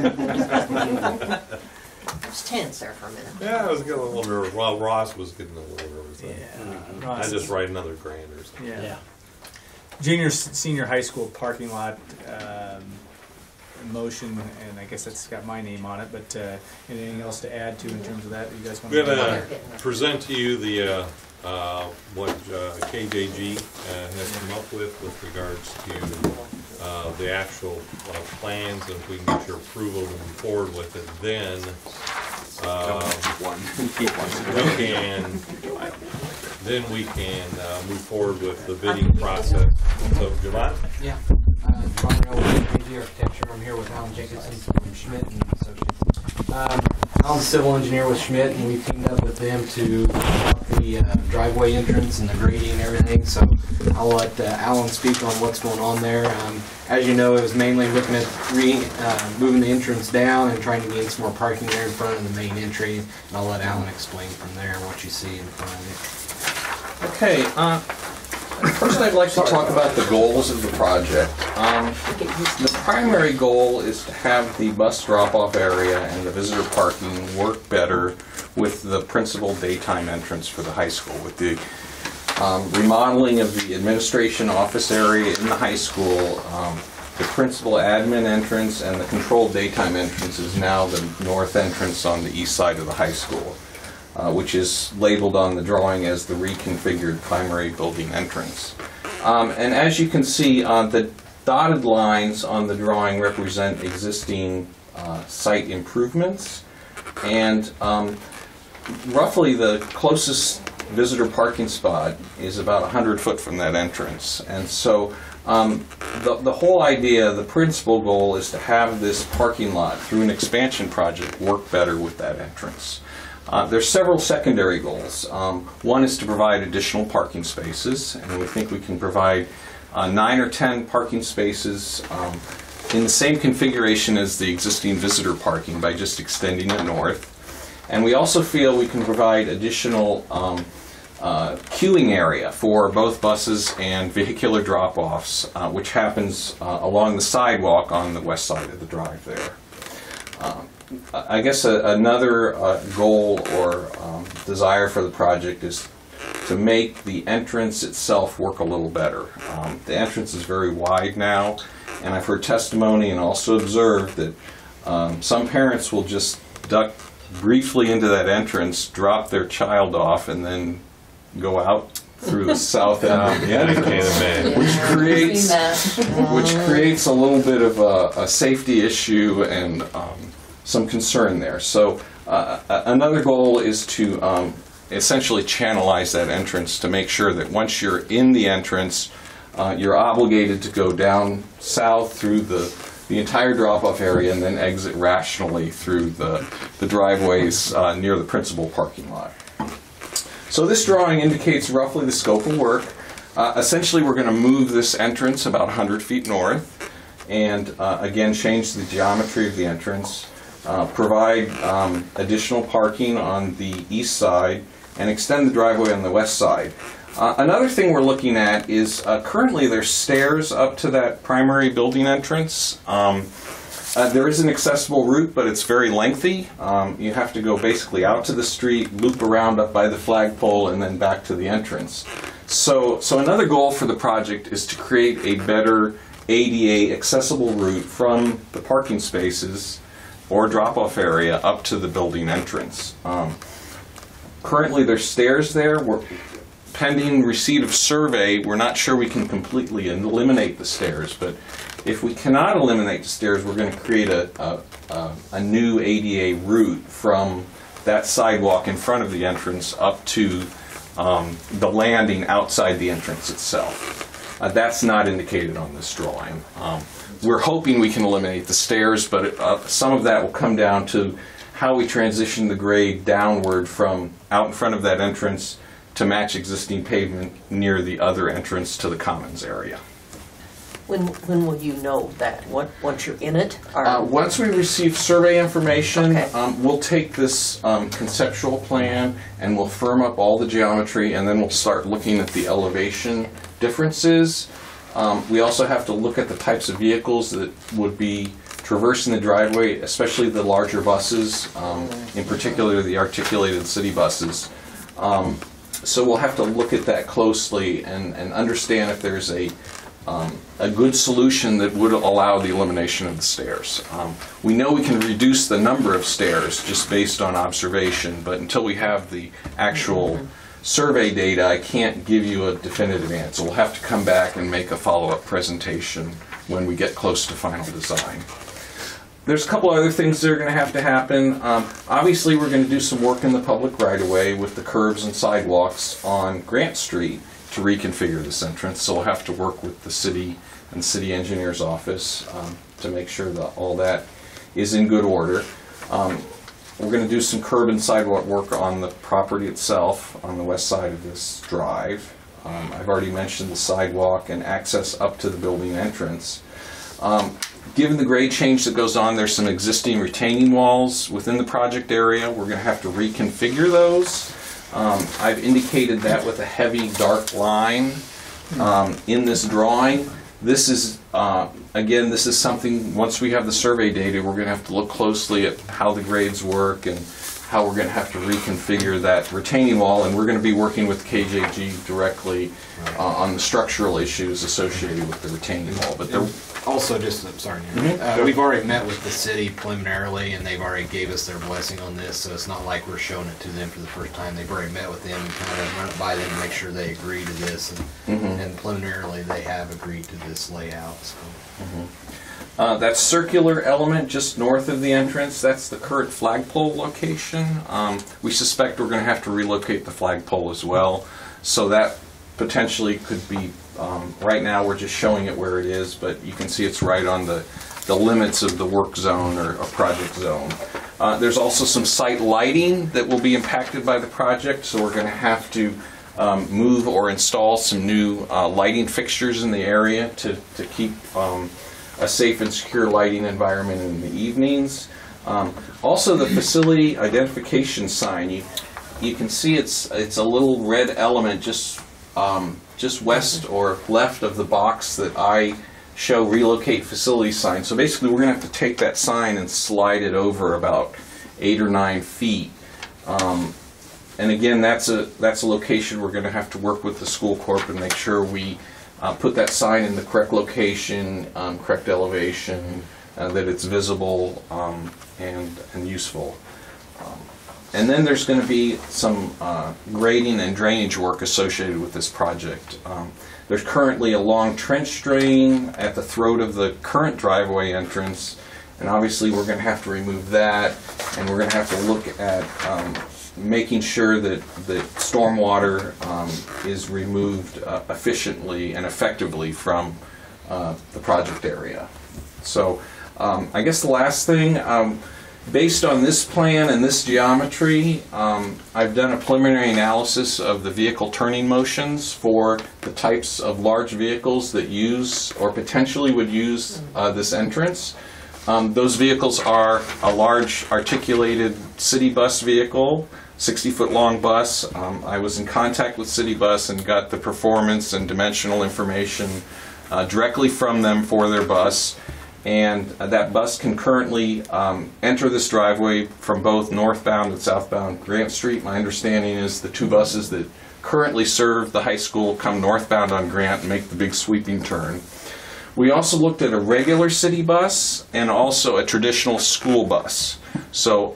D: I was tense there for a minute.
G: Yeah, I was getting a little nervous. Well, Ross was getting a little nervous.
K: Yeah.
G: I just write another grand or something.
K: Yeah. Junior, senior high school parking lot motion, and I guess that's got my name on it, but anything else to add to in terms of that you guys want
G: I'm
K: to
G: going to present to you the what KJG has come up with regards to the actual plans, and if we can get your approval to move forward with it, then we can move forward with the bidding process. So, Javon?
N: Yeah. John Rowe with KG Architecture. I'm here with Alan Jenkinson from Schmidt and Associates. Alan's a civil engineer with Schmidt, and we teamed up with them to up the driveway entrance and the grading and everything. So I'll let Alan speak on what's going on there. As you know, it was mainly looking at moving the entrance down and trying to gain some more parking there in front of the main entry. And I'll let Alan explain from there what you see in front of you.
O: Okay. First, I'd like to talk about the goals of the project. The primary goal is to have the bus drop-off area and the visitor parking work better with the principal daytime entrance for the high school. With the remodeling of the administration office area in the high school, the principal admin entrance and the controlled daytime entrance is now the north entrance on the east side of the high school. Which is labeled on the drawing as the reconfigured primary building entrance. And as you can see, the dotted lines on the drawing represent existing site improvements, and roughly the closest visitor parking spot is about 100 foot from that entrance. And so the whole idea, the principal goal, is to have this parking lot through an expansion project work better with that entrance. There's several secondary goals. One is to provide additional parking spaces, and we think we can provide 9 or 10 parking spaces in the same configuration as the existing visitor parking by just extending it north. And we also feel we can provide additional queuing area for both buses and vehicular drop-offs, which happens along the sidewalk on the west side of the drive there. I guess another goal or desire for the project is to make the entrance itself work a little better. The entrance is very wide now, and I've heard testimony and also observed that some parents will just duck briefly into that entrance, drop their child off, and then go out through the south end of the entrance, which creates a little bit of a safety issue and some concern there. So another goal is to essentially channelize that entrance to make sure that once you're in the entrance, you're obligated to go down south through the entire drop-off area and then exit rationally through the driveways near the principal parking lot. So this drawing indicates roughly the scope of work. Essentially, we're going to move this entrance about 100 feet north and again change the geometry of the entrance. Provide additional parking on the east side and extend the driveway on the west side. Another thing we're looking at is currently there's stairs up to that primary building entrance. There is an accessible route, but it's very lengthy. You have to go basically out to the street, loop around up by the flagpole, and then back to the entrance. So another goal for the project is to create a better ADA accessible route from the parking spaces or drop-off area up to the building entrance. Currently there's stairs there. Pending receipt of survey, we're not sure we can completely eliminate the stairs, but if we cannot eliminate the stairs, we're going to create a new ADA route from that sidewalk in front of the entrance up to the landing outside the entrance itself. That's not indicated on this drawing. We're hoping we can eliminate the stairs, but some of that will come down to how we transition the grade downward from out in front of that entrance to match existing pavement near the other entrance to the commons area.
D: When will you know that? Once you're in it? Or?
O: Once we receive survey information,
D: Okay.
O: we'll take this conceptual plan and we'll firm up all the geometry, and then we'll start looking at the elevation differences. We also have to look at the types of vehicles that would be traversing the driveway, especially the larger buses, in particular the articulated city buses. So we'll have to look at that closely and understand if there's a good solution that would allow the elimination of the stairs. We know we can reduce the number of stairs just based on observation, but until we have the actual survey data, I can't give you a definitive answer. We'll have to come back and make a follow-up presentation when we get close to final design. There's a couple other things that are going to have to happen. Obviously, we're going to do some work in the public right-of-way with the curbs and sidewalks on Grant Street to reconfigure this entrance. So we'll have to work with the city and city engineer's office to make sure that all that is in good order. We're going to do some curb and sidewalk work on the property itself on the west side of this drive. I've already mentioned the sidewalk and access up to the building entrance. Given the grade change that goes on, there's some existing retaining walls within the project area. We're going to have to reconfigure those. I've indicated that with a heavy dark line in this drawing. This is, again, this is something, once we have the survey data, we're going to have to look closely at how the grades work and how we're going to have to reconfigure that retaining wall, and we're going to be working with KJG directly on the structural issues associated with the retaining wall. But there,
N: also, just, I'm sorry, we've already met with the city preliminarily, and they've already gave us their blessing on this, so it's not like we're showing it to them for the first time. They've already met with them and kind of run it by them to make sure they agree to this, and preliminarily they have agreed to this layout. So.
O: That circular element just north of the entrance, that's the current flagpole location. We suspect we're going to have to relocate the flagpole as well, so that potentially could be, right now we're just showing it where it is, but you can see it's right on the limits of the work zone or project zone. There's also some site lighting that will be impacted by the project, so we're going to have to move or install some new lighting fixtures in the area to keep a safe and secure lighting environment in the evenings. Also, the facility identification sign, you can see it's a little red element just west or left of the box that I show relocate facility sign. So basically we're going to have to take that sign and slide it over about 8 or 9 feet. And again, that's a location we're going to have to work with the school corp and make sure we put that sign in the correct location, correct elevation, that it's visible and useful. And then there's going to be some grading and drainage work associated with this project. There's currently a long trench drain at the throat of the current driveway entrance, and obviously we're going to have to remove that, and we're going to have to look at making sure that stormwater is removed efficiently and effectively from the project area. So I guess the last thing, based on this plan and this geometry, I've done a preliminary analysis of the vehicle turning motions for the types of large vehicles that use or potentially would use this entrance. Those vehicles are a large articulated city bus vehicle, 60-foot long bus. I was in contact with City Bus and got the performance and dimensional information directly from them for their bus. And that bus can currently enter this driveway from both northbound and southbound Grant Street. My understanding is the 2 buses that currently serve the high school come northbound on Grant and make the big sweeping turn. We also looked at a regular city bus and also a traditional school bus. So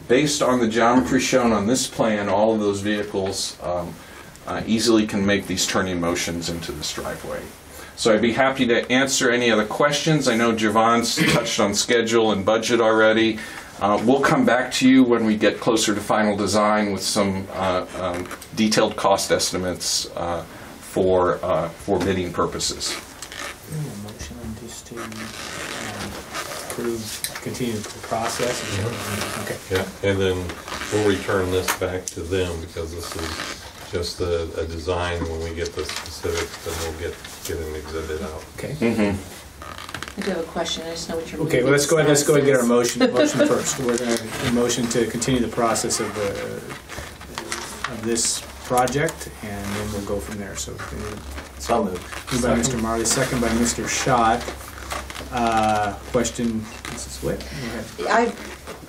O: based on the geometry shown on this plan, all of those vehicles easily can make these turning motions into this driveway. So I'd be happy to answer any other questions. I know Javon's touched on schedule and budget already. We'll come back to you when we get closer to final design with some detailed cost estimates for bidding purposes.
K: Motion on this to continue the process. Okay.
G: Yeah, and then we'll return this back to them because this is just a design. When we get the specifics, then we'll get get an exhibit out.
K: Okay.
I: I do have a question. I just know what you're.
K: Okay, well, let's go ahead and get our motion first. We're going to motion to continue the process of this project, and then we'll go from there. So moved by Mr. Marley, second by Mr. Schott. Question, Mrs. Witt? Go ahead.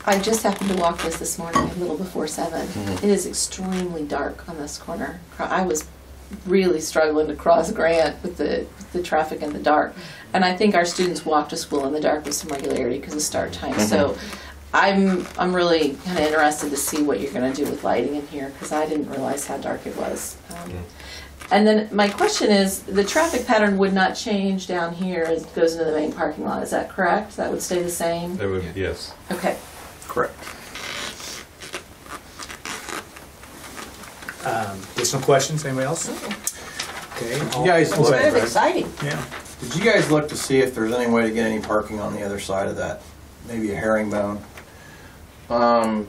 I: I just happened to walk this morning a little before 7. It is extremely dark on this corner. I was really struggling to cross Grant with the traffic in the dark. And I think our students walk to school in the dark with some regularity because of start time. So I'm really kind of interested to see what you're going to do with lighting in here because I didn't realize how dark it was. And then my question is, the traffic pattern would not change down here as it goes into the main parking lot. Is that correct? That would stay the same?
G: It would, yes.
I: Okay.
O: Correct.
K: Additional questions? Anybody else? Okay.
D: You guys, it's kind of exciting.
K: Yeah.
D: Did you guys look to see if there's any way to get any parking on the other side of that? Maybe a herringbone?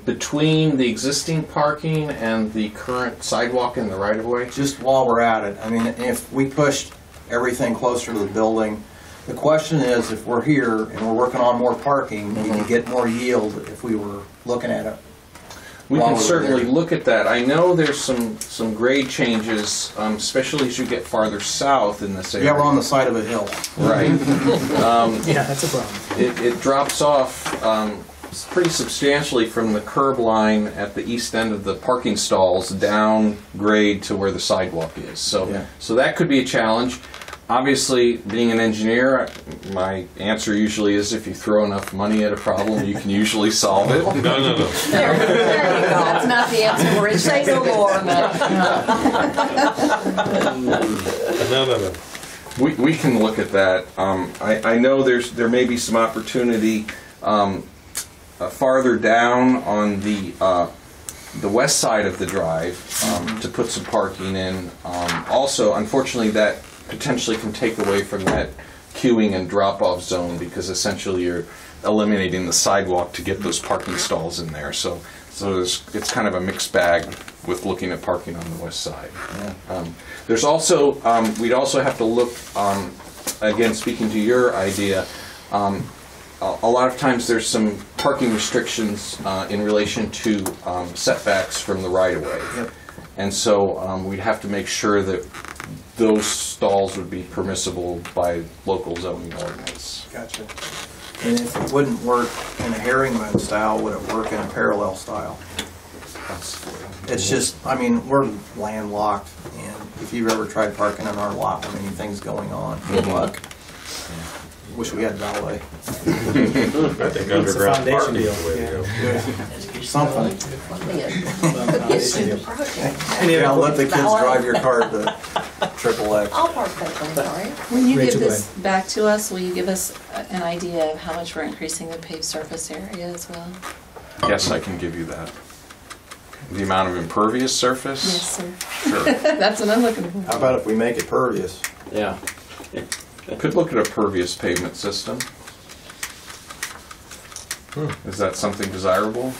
O: Between the existing parking and the current sidewalk in the right-of-way?
D: Just while we're at it, I mean, if we pushed everything closer to the building, the question is, if we're here and we're working on more parking, we could get more yield if we were looking at it.
O: We can certainly look at that. I know there's some grade changes, especially as you get farther south in this area.
D: Yeah, we're on the side of a hill.
O: Right.
K: Yeah, that's a problem.
O: It drops off pretty substantially from the curb line at the east end of the parking stalls down grade to where the sidewalk is. So that could be a challenge. Obviously, being an engineer, my answer usually is if you throw enough money at a problem, you can usually solve it.
G: No.
I: There you go. That's not the answer we're say no more.
G: No.
O: We can look at that. I know there may be some opportunity farther down on the west side of the drive to put some parking in. Also, unfortunately, that potentially can take away from that queuing and drop-off zone because essentially you're eliminating the sidewalk to get those parking stalls in there. So it's kind of a mixed bag with looking at parking on the west side. There's also we'd also have to look again, speaking to your idea. A lot of times there's some parking restrictions in relation to setbacks from the right-of-way.
D: Yep.
O: And so we'd have to make sure that those stalls would be permissible by local zoning ordinance.
D: Gotcha. And if it wouldn't work in a herringbone style, would it work in a parallel style? It's just, I mean, we're landlocked, and if you've ever tried parking in our lot, I mean, things going on, good luck. Wish we had valet.
G: I think underground parking is the way to go.
D: Something.
E: Anyway,
D: I'll let the kids drive your car to XXX.
I: I'll park that thing for you. When you give this back to us, will you give us an idea of how much we're increasing the paved surface area as well?
O: Yes, I can give you that. The amount of impervious surface?
I: Yes, sir.
O: Sure.
I: That's what I'm looking for.
D: How about if we make it pervious?
O: Yeah. Could look at a pervious pavement system. Is that something desirable?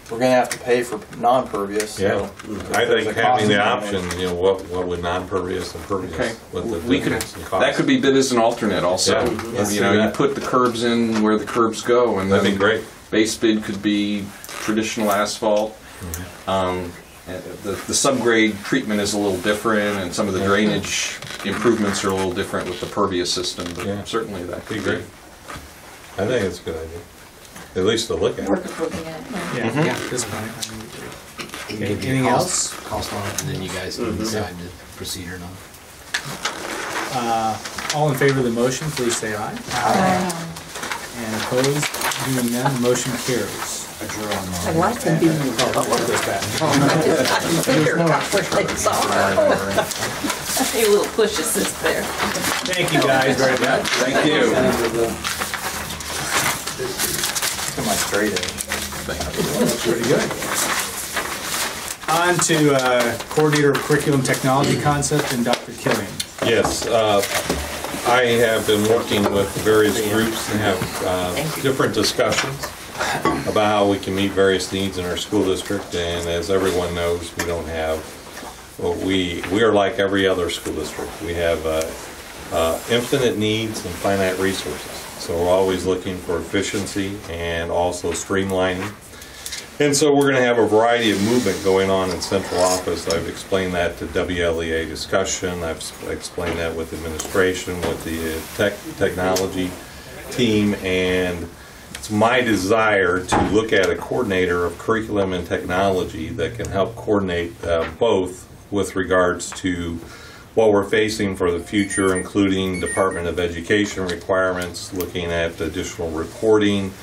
D: We're going to have to pay for non-pervious.
G: Yeah,
D: So
G: I think having the
D: advantage.
G: option, you know, what would non-pervious and pervious,
O: Okay.
G: what the
O: We could,
G: difference in cost.
O: that could be bid as an alternate also.
G: Yeah, let's
O: You
G: do
O: know, you
G: that.
O: put the curbs in where the curbs go, and
G: That'd
O: then
G: be great.
O: base bid could be traditional asphalt. The subgrade treatment is a little different, and some of the drainage improvements are a little different with the pervious system, but
G: Yeah.
O: certainly that could
G: Be great. I think it's a good idea. At least to look at.
I: Worth looking at.
K: Yeah, at this point. Okay, anything else?
N: Cost on it, and then you guys can decide to proceed or not.
K: All in favor of the motion, please say aye.
I: Aye.
K: And opposed, being none, the motion carries.
N: I drew on
D: Oh,
N: mine.
D: wow.
K: It goes back.
I: A little push assist there.
K: Thank you guys very much.
O: Thank you.
D: Look at my straight edge.
K: Pretty good. On to Coordinator of Curriculum Technology Concept and Dr. Killian.
G: Yes, I have been working with various groups and have different discussions about how we can meet various needs in our school district, and as everyone knows, we don't have, well, we are like every other school district. We have infinite needs and finite resources. So we're always looking for efficiency and also streamlining. And so we're going to have a variety of movement going on in central office. I've explained that to WLEA discussion. I've explained that with administration, with the technology team, and it's my desire to look at a coordinator of curriculum and technology that can help coordinate both with regards to what we're facing for the future, including Department of Education requirements, looking at additional reporting,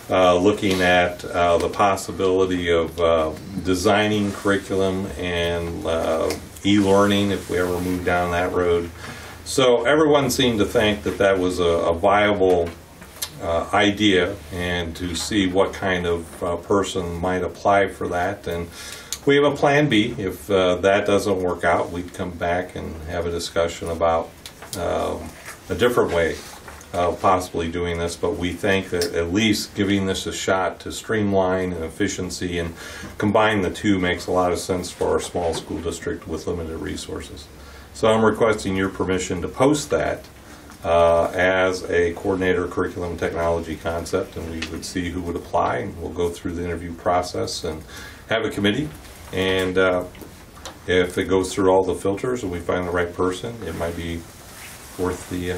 G: looking at the possibility of designing curriculum and e-learning if we ever move down that road. So everyone seemed to think that that was a viable idea, and to see what kind of person might apply for that. And we have a plan B. If that doesn't work out, we'd come back and have a discussion about a different way possibly doing this, but we think that at least giving this a shot to streamline and efficiency and combine the two makes a lot of sense for our small school district with limited resources. So I'm requesting your permission to post that as a coordinator curriculum technology concept, and we would see who would apply, and we'll go through the interview process and have a committee, and if it goes through all the filters and we find the right person, it might be worth the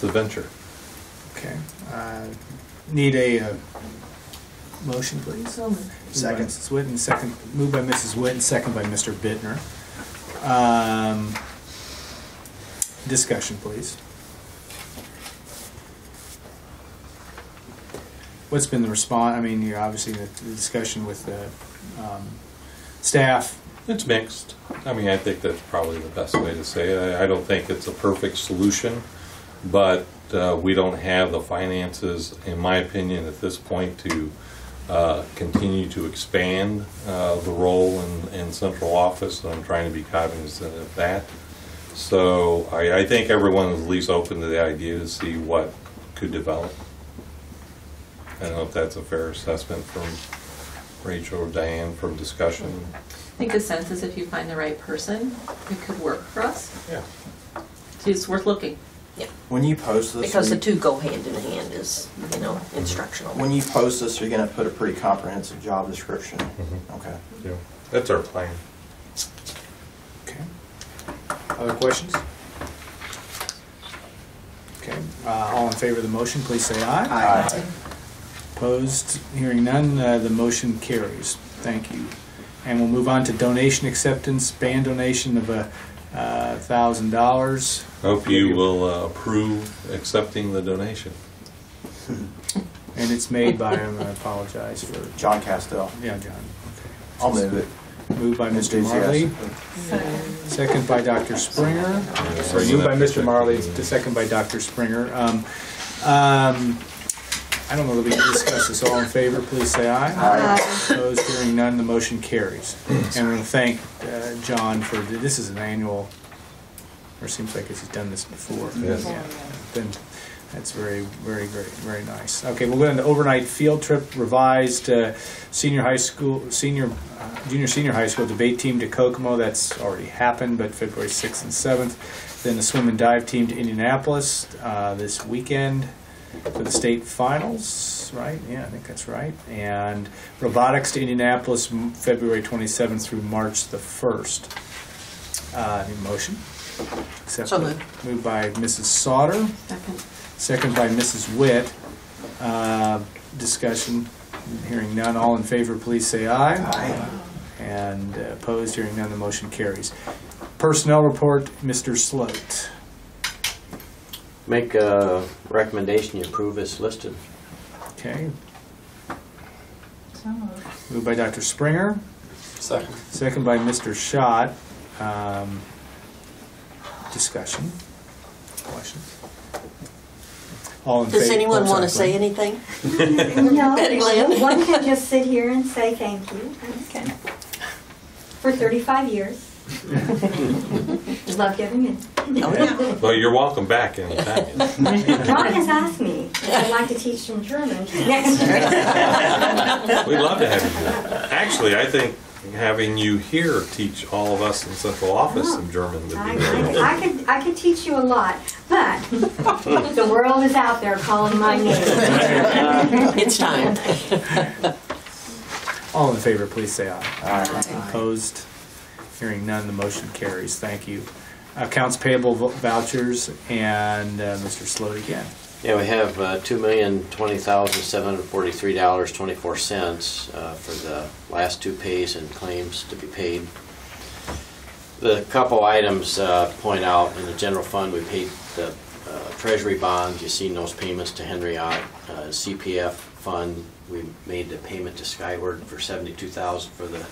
G: venture.
K: Okay. Need a motion, please.
F: Second.
K: Mrs. Whitten, second. Moved by Mrs. Whitten, second by Mr. Bittner. Discussion, please. What's been the response? I mean, obviously the discussion with the staff.
G: It's mixed. I mean, I think that's probably the best way to say it. I don't think it's a perfect solution, but we don't have the finances, in my opinion, at this point to continue to expand the role in central office, and I'm trying to be cognizant of that. So I think everyone is at least open to the idea to see what could develop. I don't know if that's a fair assessment from Rachel or Diane from discussion.
I: I think the sense is if you find the right person, it could work for us.
G: Yeah.
I: So it's worth looking.
P: Yeah.
D: When you post this,
P: Because the two go hand in hand is, instructional.
D: when you post this, you're going to put a pretty comprehensive job description.
G: Mm-hmm.
D: Okay.
G: Yeah. That's our plan.
K: Okay. Other questions? Okay. All in favor of the motion, please say aye.
D: Aye.
K: Opposed? Hearing none, the motion carries. Thank you. And we'll move on to donation acceptance, band donation of $1,000.
G: Hope you will approve accepting the donation.
K: And it's made by, I apologize for...
D: John Castell.
K: Yeah, John. Okay.
D: I'll move it.
K: Moved by Mr. Marley. Second by Dr. Springer. Sorry, moved by Mr. Marley, to second by Dr. Springer. I don't know that we can discuss this. All in favor, please say aye.
E: Aye.
K: Opposed, hearing none, the motion carries. And we want to thank John for, this is an annual, or it seems like he's done this before.
G: Yes.
K: Yeah. That's very, very great, very nice. Okay, we'll go into overnight field trip, revised junior senior high school debate team to Kokomo. That's already happened, but February 6th and 7th. Then the swim and dive team to Indianapolis this weekend for the state finals, right? Yeah, I think that's right. And robotics to Indianapolis February 27th through March the 1st. Need a motion?
P: So moved.
K: Moved by Mrs. Sauter.
I: Second.
K: Second by Mrs. Witt. Discussion. Hearing none. All in favor, please say aye.
D: Aye.
K: And opposed, hearing none, the motion carries. Personnel report, Mr. Sloat.
Q: Make a recommendation you approve as listed.
K: Okay. Moved by Dr. Springer.
D: Second.
K: Second by Mr. Schott. Discussion. Questions? All in
P: Does
K: favor?
P: anyone want to say
K: Sorry,
P: anything?
R: No,
P: Betty Lynn?
R: one can just sit here and say thank you.
P: Okay.
R: For 35 years. Love giving it.
P: Oh, yeah.
G: Well, you're welcome back anytime.
R: John has asked me if I'd like to teach some German next year.
G: We'd love to have you do that. Actually, I think having you here teach all of us in central office some German would be
R: I could teach you a lot, but the world is out there calling my name.
P: It's time.
K: All in favor, please say aye. Aye. Opposed? Hearing none, the motion carries. Thank you. Accounts payable vouchers and Mr. Sloat again.
Q: Yeah, we have $2,020,743.24 for the last two pays and claims to be paid. The couple items point out in the general fund, we paid the treasury bonds. You've seen those payments to Henry Ott. CPF fund, we made the payment to Skyward for $72,000 for the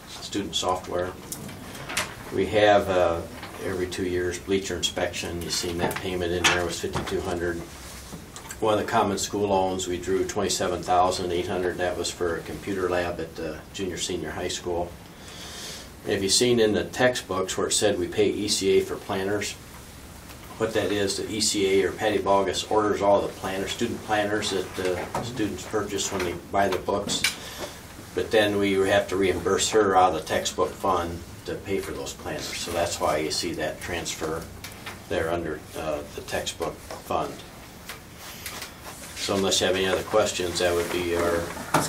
Q: student software. We have every 2 years bleacher inspection. You've seen that payment in there was $5,200. One of the common school loans, we drew $27,800. That was for a computer lab at the senior high school. Have you seen in the textbooks where it said we pay ECA for planners? What that is, the ECA or Patty Bogus orders all the planners, student planners that the students purchase when they buy their books. But then we have to reimburse her out of the textbook fund to pay for those planners. So that's why you see that transfer there under the textbook fund. So unless you have any other questions, that would be our...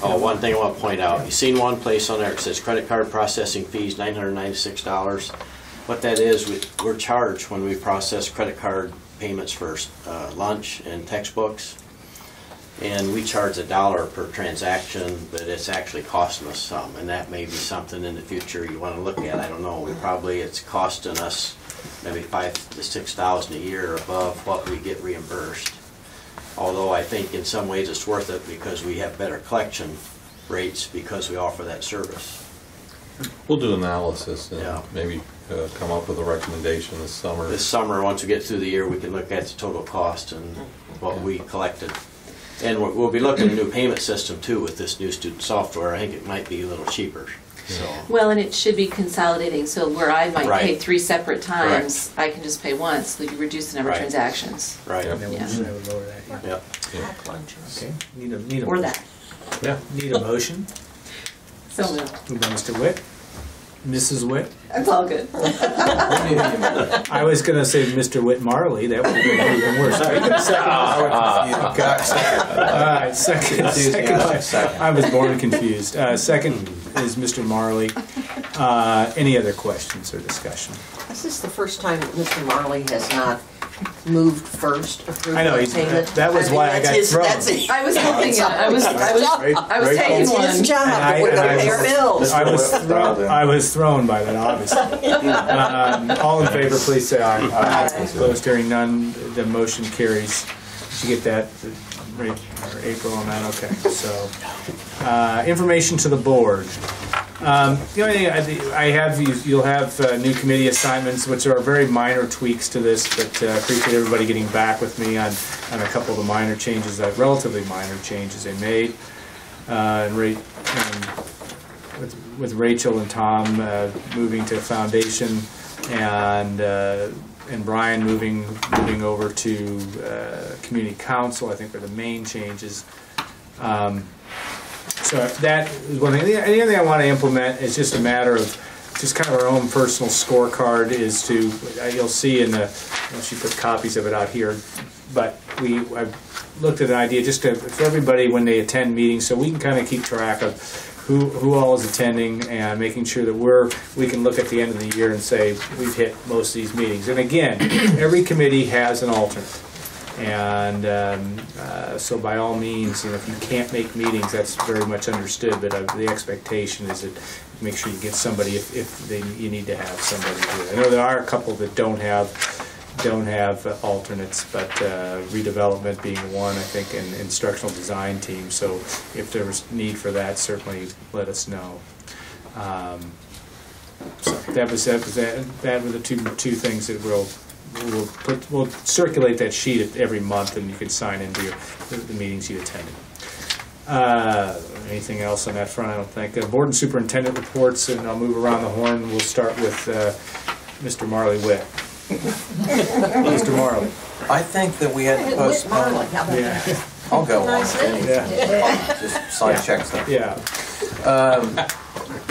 Q: Oh, one thing I want to point out. You've seen one place on there, it says credit card processing fees, $996. What that is, we're charged when we process credit card payments for lunch and textbooks. And we charge $1 per transaction, but it's actually costing us some. And that may be something in the future you want to look at. I don't know. It's costing us maybe $5,000 to $6,000 a year above what we get reimbursed. Although I think in some ways it's worth it because we have better collection rates because we offer that service.
G: We'll do analysis and maybe come up with a recommendation this summer.
Q: This summer, once we get through the year, we can look at the total cost and what we collected. And we'll be looking at a new payment system too with this new student software. I think it might be a little cheaper. So.
I: Well, and it should be consolidating, so where I might pay 3 separate times,
Q: Correct.
I: I can just pay once, so you reduce the number of transactions.
Q: Right.
K: And then we'll just lower that here.
Q: Yep.
K: Okay. Need a
I: Or that.
K: Yeah. Need a motion.
I: So moved.
K: Moved by Mr. Witt. Mrs. Witt.
I: That's all good.
K: I was going to say Mr. Witt Marley. That would have been even worse. All right, second. I was born confused. Second is Mr. Marley. Any other questions or discussion?
P: This is the first time that Mr. Marley has not moved first.
K: I know, that was why I got thrown.
I: I was hoping it. I was taking one.
P: It's his job, but we're going to pay our bills.
K: I was thrown by that, obviously. All in favor, please say aye. Aye. Opposed, hearing none, the motion carries. Did you get that, April, on that? Okay, so information to the board. The only thing I have, you'll have new committee assignments, which are very minor tweaks to this, but appreciate everybody getting back with me on a couple of the minor changes, relatively minor changes they made. With Rachel and Tom moving to foundation, and Brian moving over to community council, I think, are the main changes. So that is one thing. The other thing I want to implement is just a matter of just kind of our own personal scorecard. Is to you'll see in the she put copies of it out here, but I've looked at an idea just for everybody when they attend meetings, so we can kind of keep track of who all is attending and making sure that we can look at the end of the year and say we've hit most of these meetings. And again, every committee has an alternate. And so by all means, if you can't make meetings, that's very much understood, but the expectation is that make sure you get somebody if you need to have somebody do it. I know there are a couple that don't have alternates, but redevelopment being one, I think, and instructional design team. So if there's need for that, certainly let us know. So that were the two things that we'll circulate that sheet every month, and you can sign into the meetings you attended. Anything else on that front? I don't think. Board and superintendent reports, and I'll move around the horn. We'll start with Mr. Marley Witt. Mr. Marley.
D: I think that we had to postpone.
K: Yeah.
D: I'll go on.
P: Nice name.
D: Yeah. I'll just sign check stuff.
K: Yeah.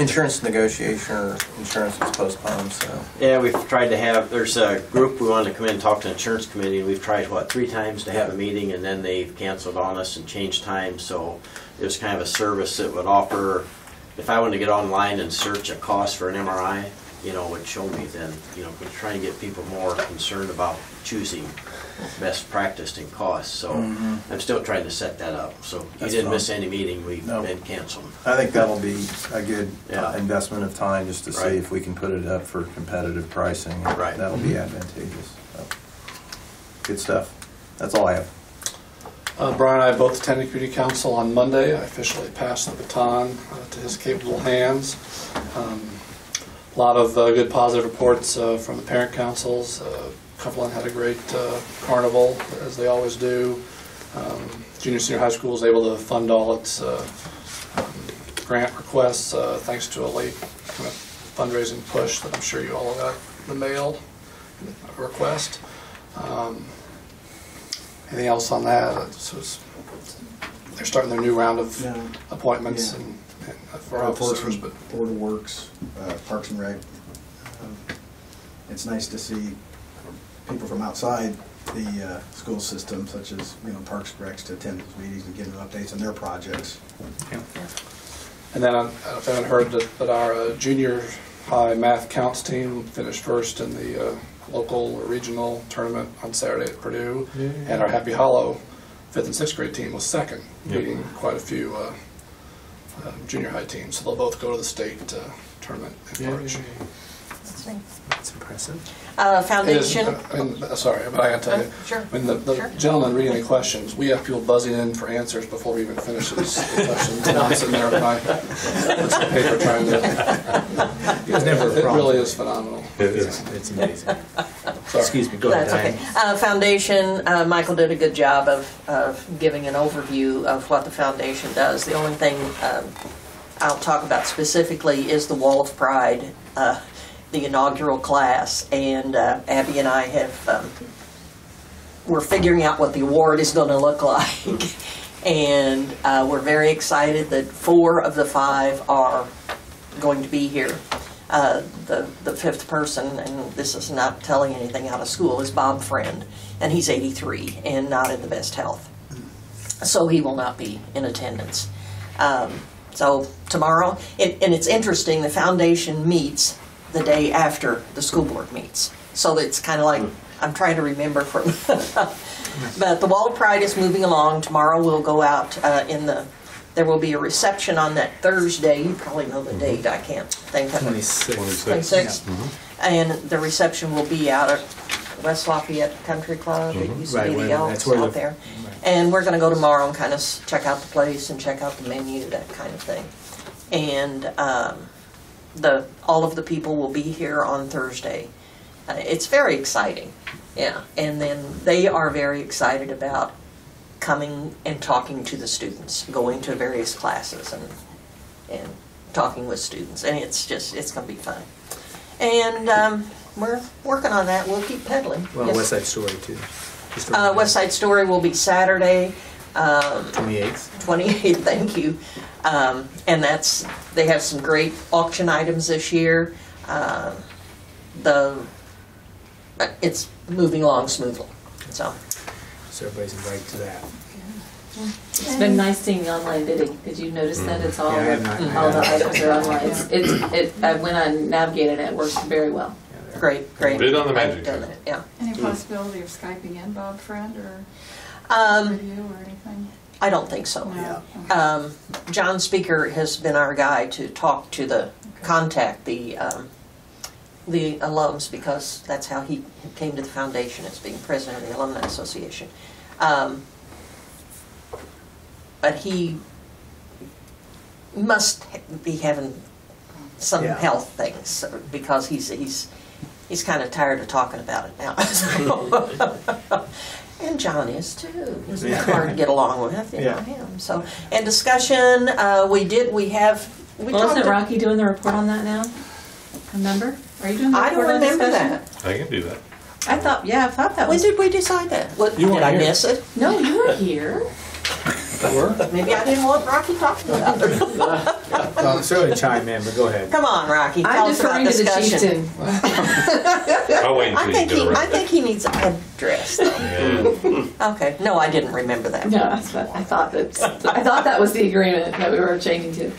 D: insurance negotiation or insurance is postponed, so.
Q: Yeah, we've tried to have, there's a group we wanted to come in and talk to the insurance committee, and we've tried, 3 times to have a meeting, and then they've canceled on us and changed times, so it was kind of a service that would offer, if I wanted to get online and search a cost for an MRI, it would show me then, we're trying to get people more concerned about choosing best practice in cost, so I'm still trying to set that up, so you didn't miss any meeting, we've been canceled.
D: I think that'll be a good investment of time just to see if we can put it up for competitive pricing.
Q: Right.
D: That'll be advantageous. So, good stuff. That's all I have.
S: Brian and I both attended community council on Monday. I officially passed the baton to his capable hands. A lot of good positive reports from the parent councils. Cumberland had a great carnival, as they always do. Junior Senior High School was able to fund all its grant requests thanks to a late kind of fundraising push that I'm sure you all got the mail request. Anything else on that? They're starting their new round of appointments and for officers, but
F: Board of Works, Parks and Rec. It's nice to see people from outside the school system, such as Parks and Recs, to attend those meetings and give them updates on their projects.
S: Yeah. And then I don't know if I haven't heard that our junior high math counts team finished first in the local or regional tournament on Saturday at Purdue, and our Happy Hollow 5th and 6th grade team was second, beating quite a few junior high teams. So they'll both go to the state tournament in Portage.
K: That's impressive.
I: Foundation.
S: Sorry, but I got to tell you,
I: Sure.
S: when the gentleman reading the questions, we have people buzzing in for answers before we even finish these questions. And I'm sitting there with my paper trying to. It really is phenomenal.
K: It's amazing.
S: Excuse
K: me, go ahead,
I: That's okay. Foundation, Michael did a good job of giving an overview of what the foundation does. The only thing I'll talk about specifically is the Wall of Pride, the inaugural class, and Abby and I we're figuring out what the award is going to look like, and we're very excited that 4 of the 5 are going to be here. The 5th person, and this is not telling anything out of school, is Bob Friend, and he's 83 and not in the best health, so he will not be in attendance. So tomorrow, and it's interesting, the foundation meets the day after the school board meets. So it's kind of like, I'm trying to remember from, but the Wall of Pride is moving along. Tomorrow we'll go out there will be a reception on that Thursday. You probably know the date, I can't think of it. 26th. Yeah. And the reception will be out at West Lafayette Country Club. It used to be the Elks out there. And we're going to go tomorrow and kind of check out the place and check out the menu, that kind of thing. And all of the people will be here on Thursday. It's very exciting, yeah. And then they are very excited about coming and talking to the students, going to various classes and talking with students. And it's going to be fun. And we're working on that. We'll keep pedaling.
K: Well,
S: yes.
K: West Side Story too.
I: West Side Story will be Saturday.
K: 28th.
I: 28th, thank you. And they have some great auction items this year. It's moving along smoothly. So
K: everybody's invited to that.
I: It's been nice seeing the online bidding. Did you notice that it's all
K: all
I: the items are online? I went on navigated and it works very well. Great.
G: Bid on the magic.
I: Yeah.
T: Any possibility of Skyping in Bob Friend or video or anything?
I: I don't think so.
T: No.
I: John Speaker has been our guy to talk to contact the alums, because that's how he came to the foundation, as being president of the Alumni Association. But he must be having some health things, because he's kind of tired of talking about it now. And John is too. He's hard to get along with, him. So, and discussion, Wasn't Rocky doing the report on that now? Remember? Are you doing the report on discussion?
G: I don't remember that. I can do that.
I: I thought that was. When did we decide that? Did I miss it? No, you were here.
P: Maybe I didn't want Rocky talking about it.
K: Well, certainly chime in, but go ahead.
P: Come on, Rocky. Tell
I: I'm
P: us about
I: deferring to the
P: discussion.
I: chieftain.
G: I'll wait until you get around.
P: I think he needs a head dress. Though. Okay. No, I didn't remember that.
I: Yeah, that's what I thought that was the agreement that we were changing to.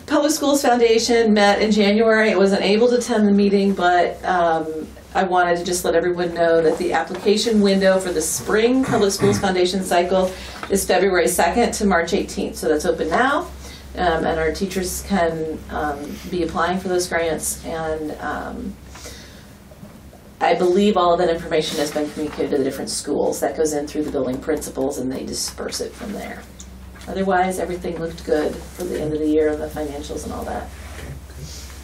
I: Public Schools Foundation met in January. It wasn't able to attend the meeting, but I wanted to just let everyone know that the application window for the spring Public Schools Foundation cycle is February 2nd to March 18th. So that's open now, and our teachers can be applying for those grants. And I believe all of that information has been communicated to the different schools. That goes in through the building principals, and they disperse it from there. Otherwise, everything looked good for the end of the year on the financials and all that.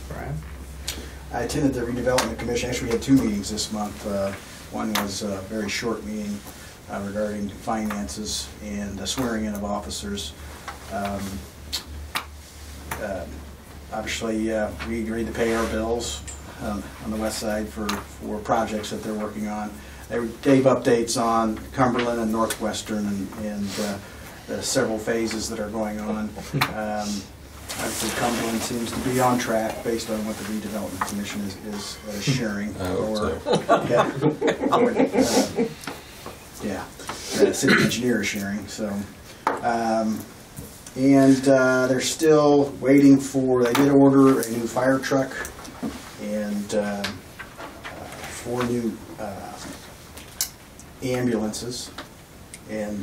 K: Brian?
F: I attended the redevelopment commission. Actually, we had 2 meetings this month. One was a very short meeting regarding finances and the swearing in of officers. Obviously, we agreed to pay our bills on the west side for projects that they're working on. They gave updates on Cumberland and Northwestern and the several phases that are going on. Obviously, Cumberland seems to be on track based on what the redevelopment commission is sharing. The city engineer is sharing. So, and they're still waiting for. They did order a new fire truck and 4 new ambulances, and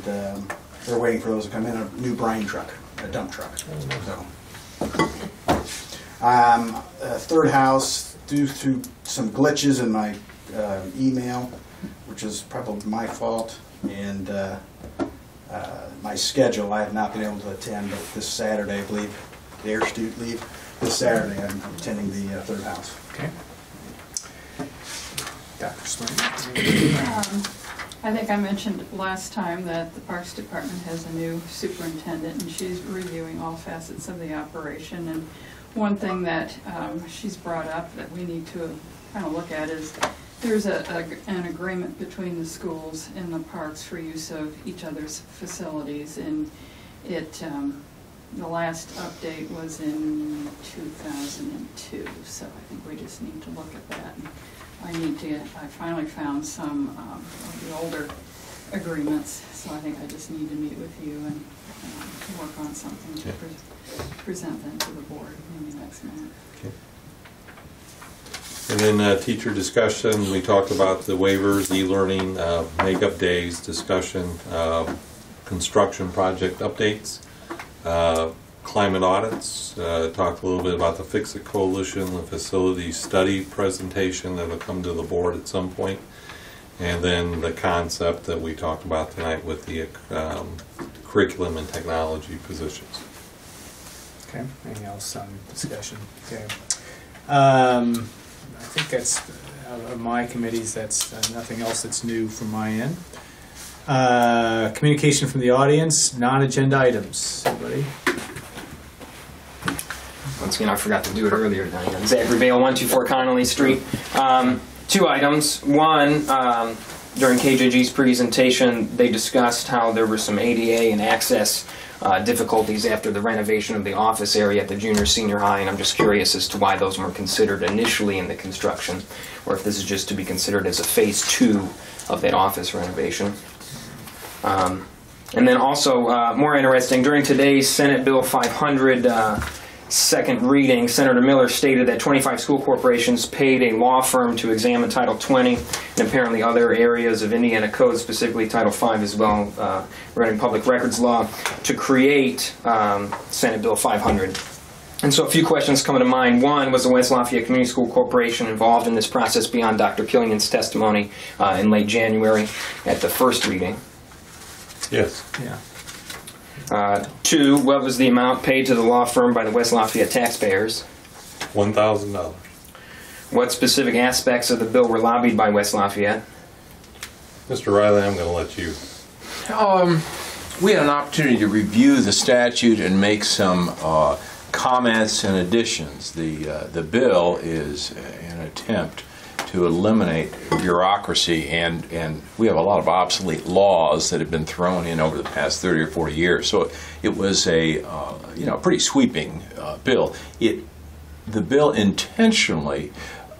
F: they're waiting for those to come in. A new brine truck, a dump truck. So. Third house, due to some glitches in my email, which is probably my fault, and my schedule, I have not been able to attend, but this Saturday, I believe, the air student leave, this Saturday I'm attending the third house.
K: Okay. Dr. Swain?
T: I think I mentioned last time that the Parks Department has a new superintendent, and she's reviewing all facets of the operation. And one thing that she's brought up that we need to kind of look at is there's an agreement between the schools and the parks for use of each other's facilities, and it the last update was in 2002. So I think we just need to look at that. I finally found some of the older agreements, so I think I just need to meet with you and work on something to present them to the board maybe next month.
G: Okay. And then teacher discussion, we talked about the waivers, e-learning, makeup days discussion, construction project updates, climate audits, talked a little bit about the Fix-It Coalition, the facility study presentation that will come to the board at some point, and then the concept that we talked about tonight with the curriculum and technology positions.
K: Okay, anything else on discussion? Okay. I think that's, of my committees, that's nothing else that's new from my end. Communication from the audience, non-agenda items. Anybody?
H: Once again, I forgot to do it earlier tonight. Zachary Vale, 124 Connolly Street. 2 items. One, during KJG's presentation, they discussed how there were some ADA and access difficulties after the renovation of the office area at the junior senior high, and I'm just curious as to why those weren't considered initially in the construction, or if this is just to be considered as a phase 2 of that office renovation. And then also, more interesting, during today's Senate Bill 500 second reading, Senator Miller stated that 25 school corporations paid a law firm to examine Title 20 and apparently other areas of Indiana Code, specifically Title 5 as well, regarding public records law, to create Senate Bill 500. And so a few questions come to mind. One, was the West Lafayette Community School Corporation involved in this process beyond Dr. Killian's testimony in late January at the first reading?
G: Yes.
K: Yeah.
H: 2, what was the amount paid to the law firm by the West Lafayette taxpayers?
G: $1,000.
H: What specific aspects of the bill were lobbied by West Lafayette?
G: Mr. Riley, I'm going to let you.
U: We had an opportunity to review the statute and make some comments and additions. The bill is an attempt to eliminate bureaucracy, and we have a lot of obsolete laws that have been thrown in over the past 30 or 40 years. So it was a pretty sweeping bill. The bill intentionally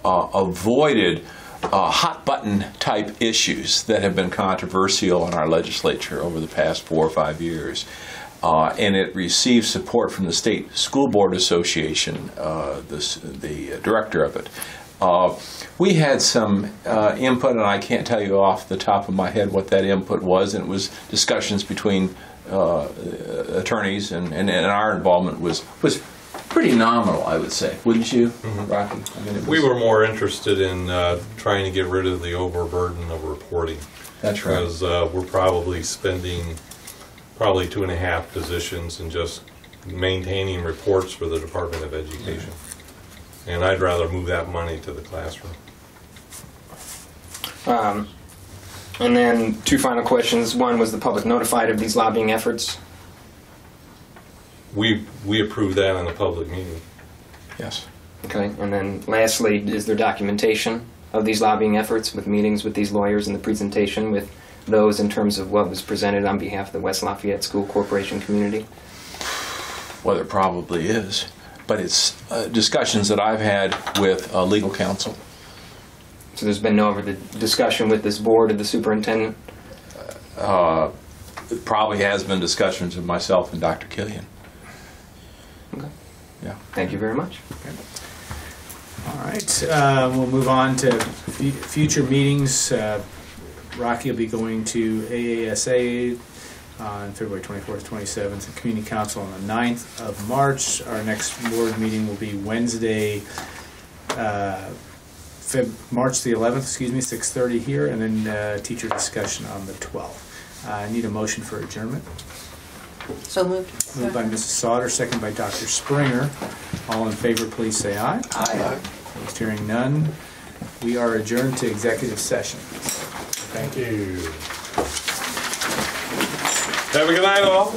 U: avoided hot button type issues that have been controversial in our legislature over the past 4 or 5 years. And it received support from the State School Board Association, the director of it. We had some input, and I can't tell you off the top of my head what that input was, and it was discussions between attorneys, and our involvement was pretty nominal, I would say. Wouldn't you, Rocky? I mean,
G: we were more interested in trying to get rid of the overburden of reporting.
U: That's right.
G: Because we're probably spending 2.5 positions in just maintaining reports for the Department of Education. And I'd rather move that money to the classroom.
H: And then 2 final questions. One, was the public notified of these lobbying efforts?
G: We approved that in a public meeting.
U: Yes.
H: Okay. And then lastly, is there documentation of these lobbying efforts with meetings with these lawyers and the presentation with those in terms of what was presented on behalf of the West Lafayette School Corporation community?
U: Well, there probably is, but it's discussions that I've had with legal counsel.
H: So there's been no other discussion with this board or the superintendent?
U: It probably has been discussions with myself and Dr. Killian.
H: Okay.
U: Yeah.
H: Thank you very much.
K: Okay. All right. We'll move on to future meetings. Rocky will be going to AASA on February 24th, 27th, and Community Council on the 9th of March. Our next board meeting will be Wednesday, March the 11th, 6:30 here, and then teacher discussion on the 12th. I need a motion for adjournment.
P: So moved.
K: Moved by Mrs. Sauter, second by Dr. Springer. All in favor, please say aye.
P: Aye.
K: Opposed, hearing none. We are adjourned to executive session. Thank you.
G: Have a good night, all.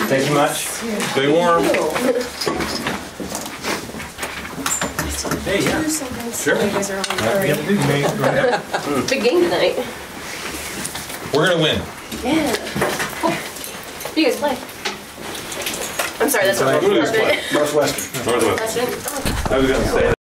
H: Thank you much.
G: Stay warm.
K: Hey, yeah.
G: Sure.
I: You guys are on
J: Big game tonight.
G: We're going to win.
J: Yeah. You guys play. I'm sorry, that's not
G: Who does play?
F: Northwestern.
G: Northwestern. I was going to say